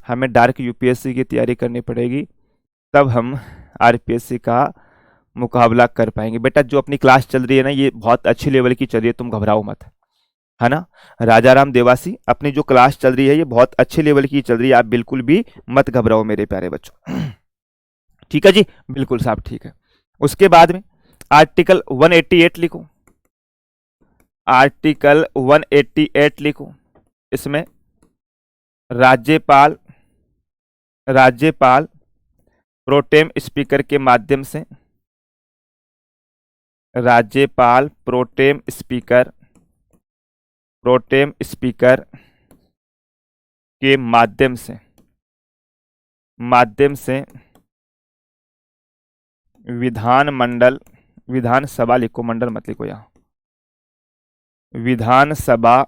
हमें डायरेक्ट यूपीएससी की तैयारी करनी पड़ेगी, तब हम आरपीएससी का मुकाबला कर पाएंगे। बेटा जो अपनी क्लास चल रही है ना, ये बहुत अच्छी लेवल की चल रही है, तुम घबराओ मत, है ना। राजाराम देवासी, अपनी जो क्लास चल रही है ये बहुत अच्छे लेवल की चल रही है, आप बिल्कुल भी मत घबराओ मेरे प्यारे बच्चों। ठीक है जी, बिल्कुल साहब, ठीक है। उसके बाद में आर्टिकल 188 लिखो, आर्टिकल 188 लिखो। इसमें राज्यपाल, राज्यपाल प्रोटेम स्पीकर के माध्यम से, राज्यपाल प्रोटेम स्पीकर, प्रोटेम स्पीकर के माध्यम से, माध्यम से विधानमंडल, विधानसभा लिखो, मंडल मत लिखो यहां, विधानसभा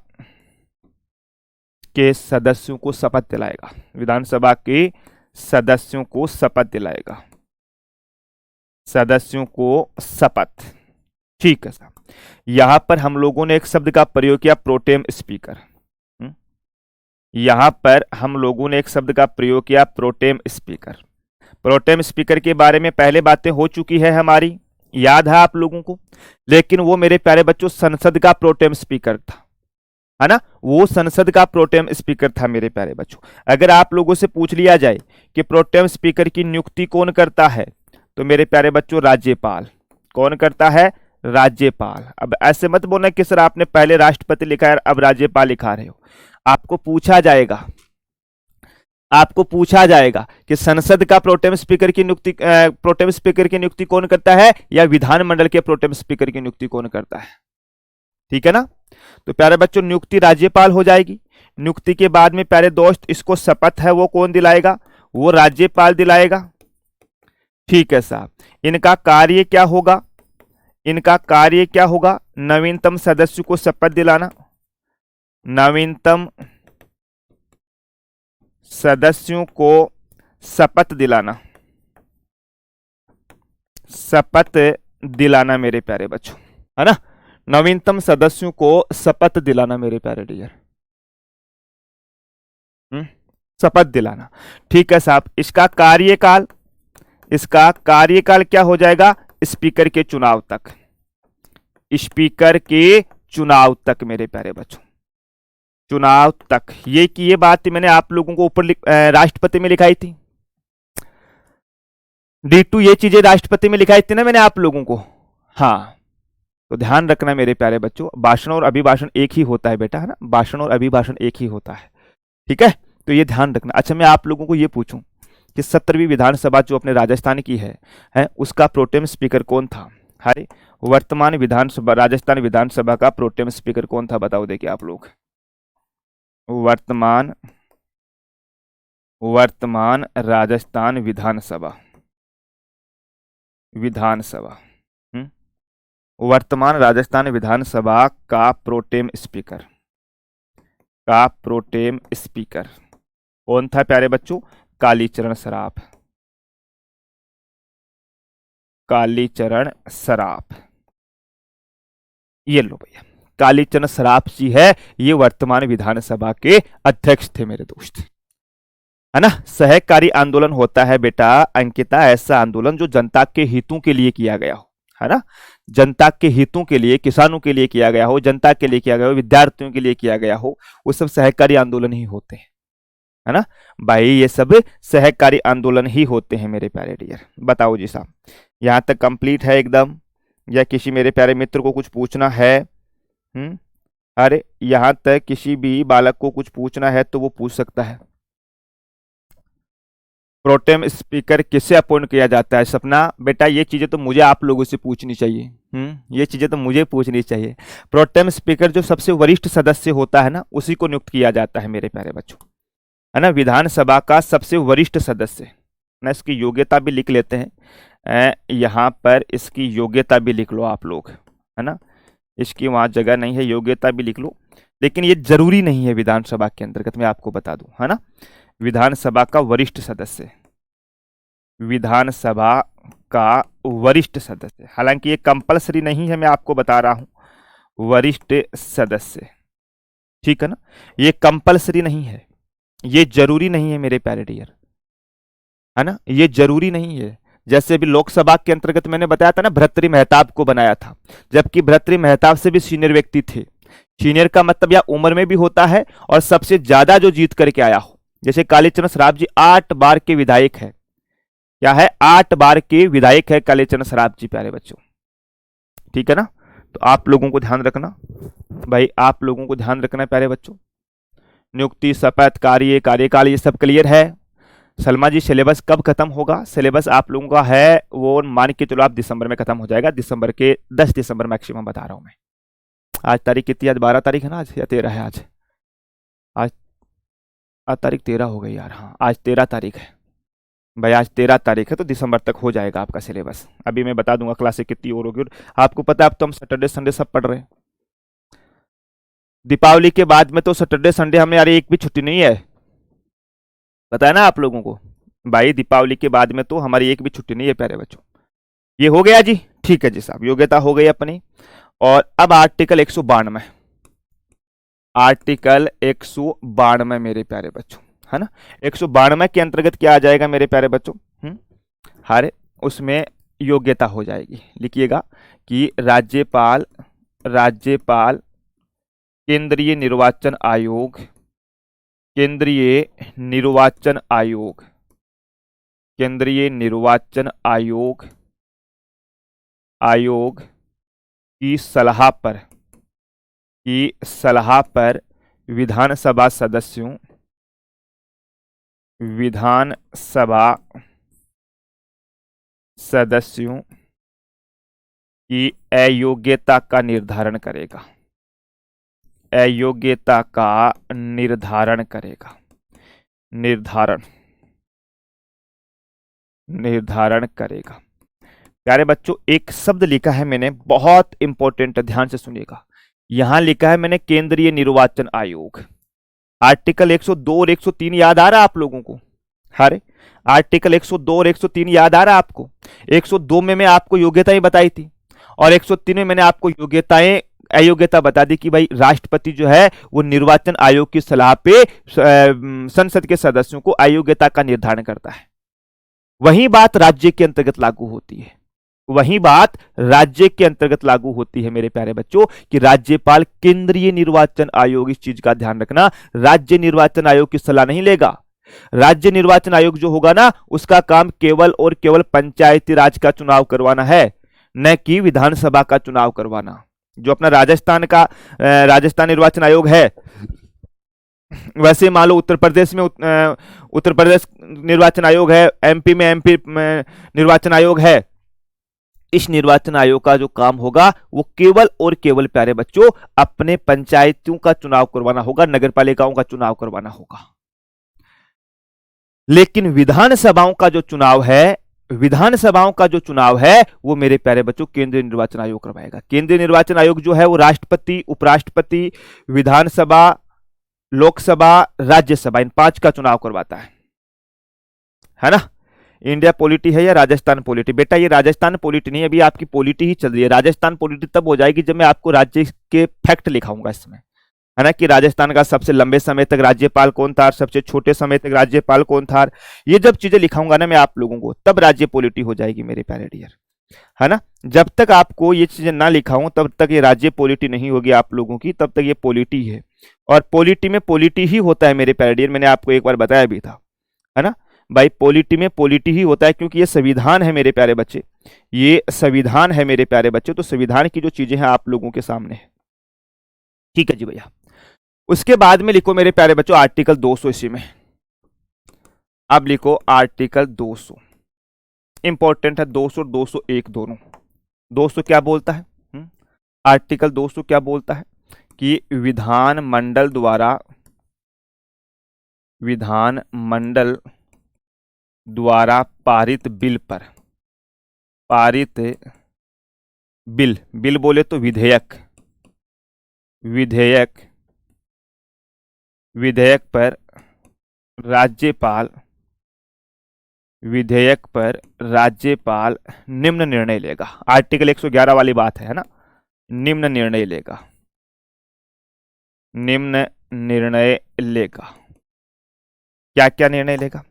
के सदस्यों को शपथ दिलाएगा, विधानसभा के सदस्यों को शपथ दिलाएगा, सदस्यों को शपथ। ठीक है साहब, यहां पर हम लोगों ने एक शब्द का प्रयोग किया, प्रोटेम स्पीकर। यहां पर हम लोगों ने एक शब्द का प्रयोग किया, प्रोटेम स्पीकर। प्रोटेम स्पीकर के बारे में पहले बातें हो चुकी है हमारी, याद है आप लोगों को। लेकिन वो मेरे प्यारे बच्चों संसद का प्रोटेम स्पीकर था, है ना, वो संसद का प्रोटेम स्पीकर था मेरे प्यारे बच्चों। अगर आप लोगों से पूछ लिया जाए कि प्रोटेम स्पीकर की नियुक्ति कौन करता है, तो मेरे प्यारे बच्चों राज्यपाल। कौन करता है, राज्यपाल। अब ऐसे मत बोलना कि सर आपने पहले राष्ट्रपति लिखा है अब राज्यपाल लिखा रहे हो। आपको पूछा जाएगा, आपको पूछा जाएगा कि संसद का प्रोटेम स्पीकर की नियुक्ति, प्रोटेम स्पीकर की नियुक्ति कौन करता है, या विधानमंडल के प्रोटेम स्पीकर की नियुक्ति कौन करता है। ठीक है ना। तो प्यारे बच्चों नियुक्ति राज्यपाल हो जाएगी। नियुक्ति के बाद में प्यारे दोस्त इसको शपथ है वो कौन दिलाएगा, वो राज्यपाल दिलाएगा। ठीक है साहब, इनका कार्य क्या होगा, इनका कार्य क्या होगा, नवीनतम सदस्य को शपथ दिलाना, नवीनतम सदस्यों को शपथ दिलाना, शपथ दिलाना मेरे प्यारे बच्चों, है ना, नवीनतम सदस्यों को शपथ दिलाना मेरे प्यारे डियर, शपथ दिलाना। ठीक है साहब, इसका कार्यकाल, इसका कार्यकाल क्या हो जाएगा, स्पीकर के चुनाव तक, स्पीकर के चुनाव तक मेरे प्यारे बच्चों, चुनाव तक। ये बात मैंने आप लोगों को ऊपर राष्ट्रपति में लिखाई थी, D2 ये चीजें राष्ट्रपति में लिखाई थी ना मैंने आप लोगों को। हाँ, तो ध्यान रखना मेरे प्यारे बच्चों, भाषण और अभिभाषण एक ही होता है बेटा, है ना, भाषण और अभिभाषण एक ही होता है। ठीक है, तो ये ध्यान रखना। अच्छा मैं आप लोगों को ये पूछूं कि 17वीं विधानसभा जो अपने राजस्थान की है उसका प्रोटेम स्पीकर कौन था। अरे वर्तमान विधानसभा, राजस्थान विधानसभा का प्रोटेम स्पीकर कौन था, बताओ देखिए आप लोग। वर्तमान, वर्तमान राजस्थान विधानसभा, विधानसभा, वर्तमान राजस्थान विधानसभा का प्रोटेम स्पीकर, का प्रोटेम स्पीकर कौन था प्यारे बच्चों, कालीचरण सराफ, कालीचरण सराफ। ये लो भैया, कालीचरण सराफ जी है, ये वर्तमान विधानसभा के अध्यक्ष थे मेरे दोस्त, है ना। सहकारी आंदोलन होता है बेटा अंकिता ऐसा आंदोलन जो जनता के हितों के लिए किया गया हो, है ना। जनता के हितों के लिए, किसानों के लिए किया गया हो, जनता के लिए किया गया हो, विद्यार्थियों के लिए किया गया हो, वो सब सहकारी आंदोलन ही होते हैं, है ना भाई। ये सब सहकारी आंदोलन ही होते हैं मेरे प्यारे डियर। बताओ जी साहब, यहां तक कंप्लीट है एकदम, या किसी मेरे प्यारे मित्र को कुछ पूछना है? अरे यहां तक किसी भी बालक को कुछ पूछना है तो वो पूछ सकता है। प्रोटेम स्पीकर किसे अपॉइंट किया जाता है? सपना बेटा ये चीजें तो मुझे आप लोगों से पूछनी चाहिए। ये चीजें तो मुझे पूछनी चाहिए। प्रोटेम स्पीकर जो सबसे वरिष्ठ सदस्य होता है ना, उसी को नियुक्त किया जाता है मेरे प्यारे बच्चों, है ना। विधानसभा का सबसे वरिष्ठ सदस्य ना, इसकी योग्यता भी लिख लेते हैं। यहाँ पर इसकी योग्यता भी लिख लो आप लोग, है ना। इसकी वहां जगह नहीं है, योग्यता भी लिख लो, लेकिन ये जरूरी नहीं है विधानसभा के अंतर्गत, मैं आपको बता दूं, है ना। विधानसभा का वरिष्ठ सदस्य, विधानसभा का वरिष्ठ सदस्य, हालांकि ये कंपलसरी नहीं है, मैं आपको बता रहा हूं, वरिष्ठ सदस्य, ठीक है ना। ये कंपलसरी नहीं है, ये जरूरी नहीं है मेरे प्यारे डियर, है ना, ये जरूरी नहीं है। जैसे अभी लोकसभा के अंतर्गत मैंने बताया था ना, भर्तृहरि महताब को बनाया था, जबकि भर्तृहरि महताब से भी सीनियर व्यक्ति थे। सीनियर का मतलब या उम्र में भी होता है और सबसे ज्यादा जो जीत करके आया हो, जैसे कालीचरण सराफ जी 8 बार के विधायक है, क्या है, 8 बार के विधायक है कालीचरण सराफ जी प्यारे बच्चों, ठीक है ना। तो आप लोगों को ध्यान रखना भाई, आप लोगों को ध्यान रखना प्यारे बच्चों। नियुक्ति, शपथ, कार्यकाल ये सब क्लियर है। सलमा जी सिलेबस कब खत्म होगा? सिलेबस आप लोगों का है वो मान के चलो आप दिसंबर में खत्म हो जाएगा, दिसंबर के 10 दिसंबर मैक्सिमम बता रहा हूं मैं। आज तारीख कितनी? आज 12 तारीख है ना, आज या 13 है? आज आज आज तारीख 13 हो गई यार। हाँ आज 13 तारीख है भाई, आज 13 तारीख है, तो दिसंबर तक हो जाएगा आपका सिलेबस। अभी मैं बता दूंगा क्लासेस कितनी और होगी। आपको पता है अब तो हम सैटरडे संडे सब पढ़ रहे हैं। दीपावली के बाद में तो सैटरडे संडे हमें यार एक भी छुट्टी नहीं है, पता है ना आप लोगों को भाई। दीपावली के बाद में तो हमारी एक भी छुट्टी नहीं है प्यारे बच्चों। ये हो गया जी, ठीक है जी साहब, योग्यता हो गई अपनी। और अब आर्टिकल 192, आर्टिकल 192 मेरे प्यारे बच्चों, है ना। 192 के अंतर्गत क्या आ जाएगा मेरे प्यारे बच्चों? हर उसमें योग्यता हो जाएगी, लिखिएगा कि राज्यपाल केंद्रीय निर्वाचन आयोग, केंद्रीय निर्वाचन आयोग की सलाह पर विधानसभा सदस्यों की अयोग्यता का निर्धारण करेगा, अयोग्यता का निर्धारण करेगा, निर्धारण करेगा। प्यारे बच्चों एक शब्द लिखा है मैंने, बहुत इंपॉर्टेंट है, ध्यान से सुनिएगा। यहां लिखा है मैंने केंद्रीय निर्वाचन आयोग। आर्टिकल 102 और 103 याद आ रहा है आप लोगों को? अरे आर्टिकल 102 और 103 याद आ रहा है आपको? 102 में मैं आपको योग्यताएं बताई थी और 103 में मैंने आपको अयोग्यता बता दी कि भाई राष्ट्रपति जो है वो निर्वाचन आयोग की सलाह पे संसद के सदस्यों को अयोग्यता का निर्धारण करता है। वही बात राज्य के अंतर्गत लागू होती है, वही बात राज्य के अंतर्गत लागू होती है मेरे प्यारे बच्चों, कि राज्यपाल केंद्रीय निर्वाचन आयोग, इस चीज का ध्यान रखना, राज्य निर्वाचन आयोग की सलाह नहीं लेगा। राज्य निर्वाचन आयोग जो होगा ना, उसका काम केवल और केवल पंचायती राज का चुनाव करवाना है, न कि विधानसभा का चुनाव करवाना। जो अपना राजस्थान निर्वाचन आयोग है, वैसे मान लो उत्तर प्रदेश में उत्तर प्रदेश निर्वाचन आयोग है, एमपी में एमपी निर्वाचन आयोग है। इस निर्वाचन आयोग का जो काम होगा वो केवल और केवल प्यारे बच्चों अपने पंचायतों का चुनाव करवाना होगा, नगर पालिकाओं का चुनाव करवाना होगा। लेकिन विधानसभाओं का जो चुनाव है वो मेरे प्यारे बच्चों केंद्रीय निर्वाचन आयोग करवाएगा। केंद्रीय निर्वाचन आयोग जो है वो राष्ट्रपति, उपराष्ट्रपति, विधानसभा, लोकसभा, राज्यसभा, इन 5 का चुनाव करवाता है ना। इंडिया पॉलिटी है या राजस्थान पॉलिटी? बेटा ये राजस्थान पॉलिटी नहीं, अभी आपकी पॉलिटी ही चल रही है। राजस्थान पॉलिटी तब हो जाएगी जब मैं आपको राज्य के फैक्ट लिखाऊंगा इसमें, है ना, कि राजस्थान का सबसे लंबे समय तक राज्यपाल कौन था, सबसे छोटे समय तक राज्यपाल कौन था। ये जब चीजें लिखाऊंगा ना मैं आप लोगों को, तब राज्य पॉलिटी हो जाएगी मेरे प्यारे डियर, है ना। जब तक आपको ये चीजें ना लिखाऊं तब तक ये राज्य पॉलिटी नहीं होगी आप लोगों की, तब तक ये पॉलिटी है। और पॉलिटी में पॉलिटी ही होता है मेरे प्यारे डियर, मैंने आपको एक बार बताया भी था, है ना भाई। पॉलिटी में पॉलिटी ही होता है, क्योंकि ये संविधान है मेरे प्यारे बच्चे, ये संविधान है मेरे प्यारे बच्चे। तो संविधान की जो चीजें हैं आप लोगों के सामने है, ठीक है जी भैया। उसके बाद में लिखो मेरे प्यारे बच्चों आर्टिकल 200 इसी में। अब लिखो आर्टिकल 200, इंपॉर्टेंट है 200 201 दोनों। 200 क्या बोलता है? आर्टिकल 200 क्या बोलता है कि विधानमंडल द्वारा पारित बिल पर, पारित बिल बोले तो विधेयक पर राज्यपाल निम्न निर्णय लेगा। आर्टिकल 111 वाली बात है ना, निम्न निर्णय लेगा। क्या क्या निर्णय लेगा?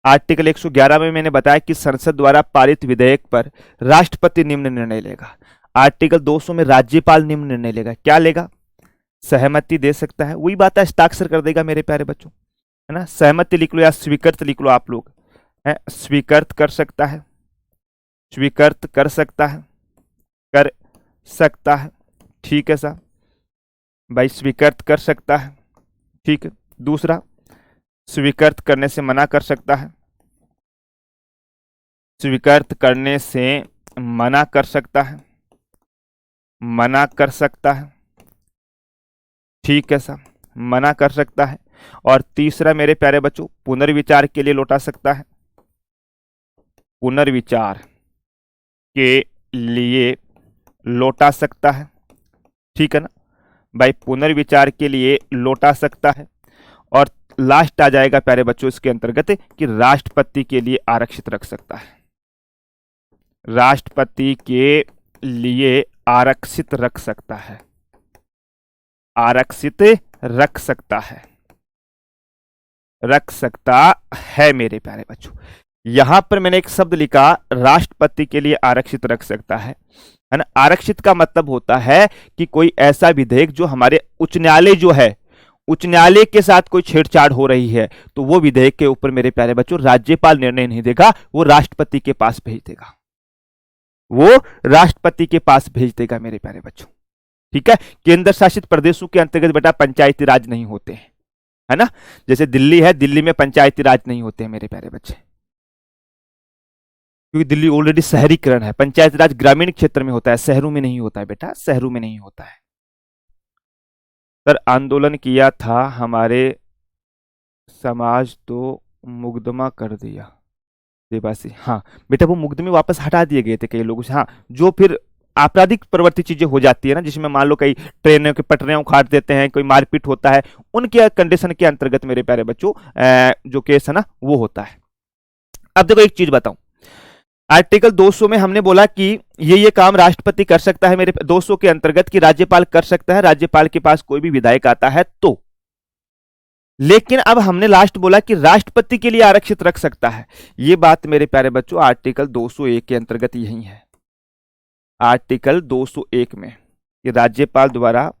आर्टिकल 111 में मैंने बताया कि संसद द्वारा पारित विधेयक पर राष्ट्रपति निम्न निर्णय लेगा। आर्टिकल 200 में राज्यपाल निम्न निर्णय लेगा। क्या लेगा? सहमति दे सकता है, वही बात है, हस्ताक्षर कर देगा मेरे प्यारे बच्चों, है ना। सहमति लिख लो या स्वीकृत लिख लो आप लोग, है स्वीकृत कर सकता है, कर सकता है, ठीक है साहब भाई, स्वीकृत कर सकता है, ठीक है। दूसरा, स्वीकृत करने से मना कर सकता है, स्वीकृत करने से मना कर सकता है, ठीक है साहब, मना कर सकता है। और तीसरा मेरे प्यारे बच्चों, पुनर्विचार के लिए लौटा सकता है, पुनर्विचार के लिए लौटा सकता है, ठीक है ना भाई, पुनर्विचार के लिए लौटा सकता है। और लास्ट आ जाएगा प्यारे बच्चों इसके अंतर्गत कि राष्ट्रपति के लिए आरक्षित रख सकता है, राष्ट्रपति के लिए आरक्षित रख सकता है, आरक्षित रख सकता है मेरे प्यारे बच्चों। यहां पर मैंने एक शब्द लिखा, राष्ट्रपति के लिए आरक्षित रख सकता है ना। आरक्षित का मतलब होता है कि कोई ऐसा विधेयक जो हमारे उच्च न्यायालय जो है, उच्च न्यायालय के साथ कोई छेड़छाड़ हो रही है, तो वो विधेयक के ऊपर मेरे प्यारे बच्चों राज्यपाल निर्णय नहीं देगा, वो राष्ट्रपति के पास भेज देगा, वो राष्ट्रपति के पास भेज देगा मेरे प्यारे बच्चों, ठीक है। केंद्र शासित प्रदेशों के अंतर्गत बेटा पंचायती राज नहीं होते हैं, है ना। जैसे दिल्ली है, दिल्ली में पंचायती राज नहीं होते हैं मेरे प्यारे बच्चे, क्योंकि दिल्ली ऑलरेडी शहरीकरण है। पंचायती राज ग्रामीण क्षेत्र में होता है, शहरों में नहीं होता है बेटा, शहरों में नहीं होता है। सर आंदोलन किया था हमारे समाज तो मुकदमा कर दिया देवासी, हाँ बेटा वो मुकदमे वापस हटा दिए गए थे कई लोगों से। हाँ, जो फिर आपराधिक प्रवृत्ति चीजें हो जाती है ना, जिसमें मान लो कई ट्रेनों के पटरियां उखाड़ देते हैं, कोई मारपीट होता है, उनके कंडीशन के अंतर्गत मेरे प्यारे बच्चों जो केस है ना वो होता है। अब देखो एक चीज बताऊं, आर्टिकल 200 में हमने बोला कि ये काम राष्ट्रपति कर सकता है मेरे 200 के अंतर्गत कि राज्यपाल कर सकता है, राज्यपाल के पास कोई भी विधायक आता है तो। लेकिन अब हमने लास्ट बोला कि राष्ट्रपति के लिए आरक्षित रख सकता है। ये बात मेरे प्यारे बच्चों आर्टिकल 201 के अंतर्गत यही है, आर्टिकल 201 में कि राज्यपाल द्वारा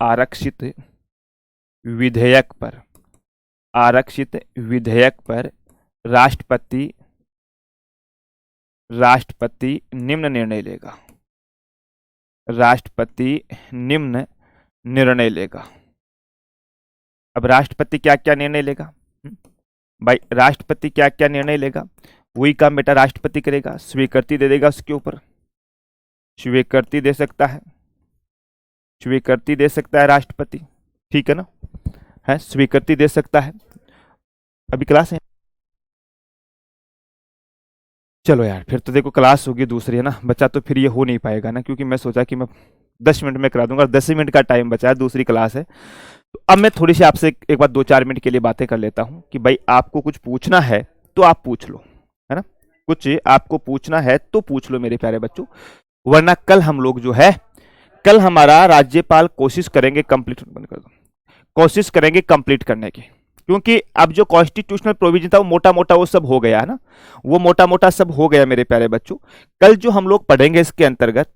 आरक्षित विधेयक पर राष्ट्रपति निम्न निर्णय लेगा, राष्ट्रपति निम्न निर्णय लेगा। अब राष्ट्रपति क्या क्या निर्णय लेगा भाई, राष्ट्रपति क्या क्या निर्णय लेगा, वही काम बेटा राष्ट्रपति करेगा। स्वीकृति दे देगा उसके ऊपर, स्वीकृति दे सकता है, स्वीकृति दे सकता है राष्ट्रपति, ठीक है ना, है स्वीकृति दे सकता है। अभी क्लास है, चलो यार फिर तो देखो क्लास होगी दूसरी है ना बच्चा, तो फिर ये हो नहीं पाएगा ना, क्योंकि मैं सोचा कि मैं 10 मिनट में करा दूंगा, 10 मिनट का टाइम बचा है, दूसरी क्लास है तो अब मैं थोड़ी सी आपसे एक बार 2-4 मिनट के लिए बातें कर लेता हूं कि भाई आपको कुछ पूछना है तो आप पूछ लो, है ना। कुछ आपको पूछना है तो पूछ लो मेरे प्यारे बच्चों, वरना कल हम लोग जो है, कल हमारा राज्यपाल कोशिश करेंगे कंप्लीट, बंद कर दो, कोशिश करेंगे कंप्लीट करने की, क्योंकि अब जो कॉन्स्टिट्यूशनल प्रोविजन था वो मोटा मोटा वो सब हो गया है ना, वो मोटा मोटा सब हो गया मेरे प्यारे बच्चों। कल जो हम लोग पढ़ेंगे इसके अंतर्गत,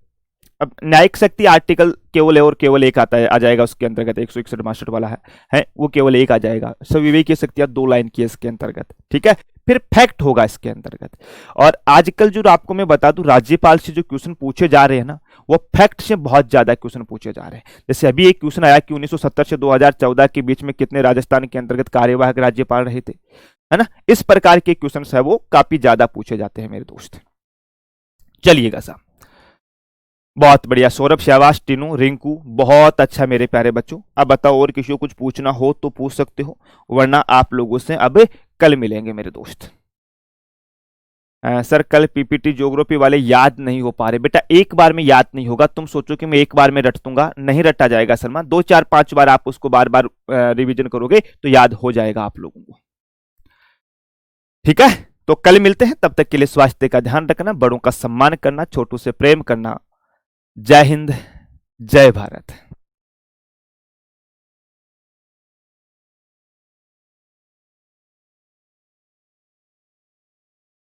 अब न्यायिक शक्ति आर्टिकल केवल और केवल एक आता है, आ जाएगा उसके अंतर्गत, 161 वाला है वो केवल एक आ जाएगा। संविवेकीय शक्तियां 2 लाइन की है इसके अंतर्गत, ठीक है। फिर फैक्ट होगा इसके अंतर्गत। और आजकल जो आपको मैं बता दूं, राज्यपाल से जो क्वेश्चन पूछे जा रहे हैं ना, वो फैक्ट से बहुत ज्यादा क्वेश्चन पूछे जा रहे हैं। जैसे अभी एक क्वेश्चन आया कि 1970 से 2014 के बीच में कितने राजस्थान के अंतर्गत कार्यवाहक राज्यपाल रहे थे, है ना। इस प्रकार के क्वेश्चन है वो काफी ज्यादा पूछे जाते हैं मेरे दोस्त। चलिएगा साहब, बहुत बढ़िया सौरभ, शाबाश, टीनू, रिंकू, बहुत अच्छा मेरे प्यारे बच्चों। अब बताओ और किसी को कुछ पूछना हो तो पूछ सकते हो, वरना आप लोगों से अब कल मिलेंगे मेरे दोस्त। सर कल पीपीटी ज्योग्राफी वाले याद नहीं हो पा रहे। बेटा एक बार में याद नहीं होगा, तुम सोचो कि मैं एक बार में रट दूंगा, नहीं रटा जाएगा शर्मा। 2 4 5 बार आप उसको बार बार रिवीजन करोगे तो याद हो जाएगा आप लोगों को, ठीक है। तो कल मिलते हैं, तब तक के लिए स्वास्थ्य का ध्यान रखना, बड़ों का सम्मान करना, छोटों से प्रेम करना। जय हिंद, जय भारत।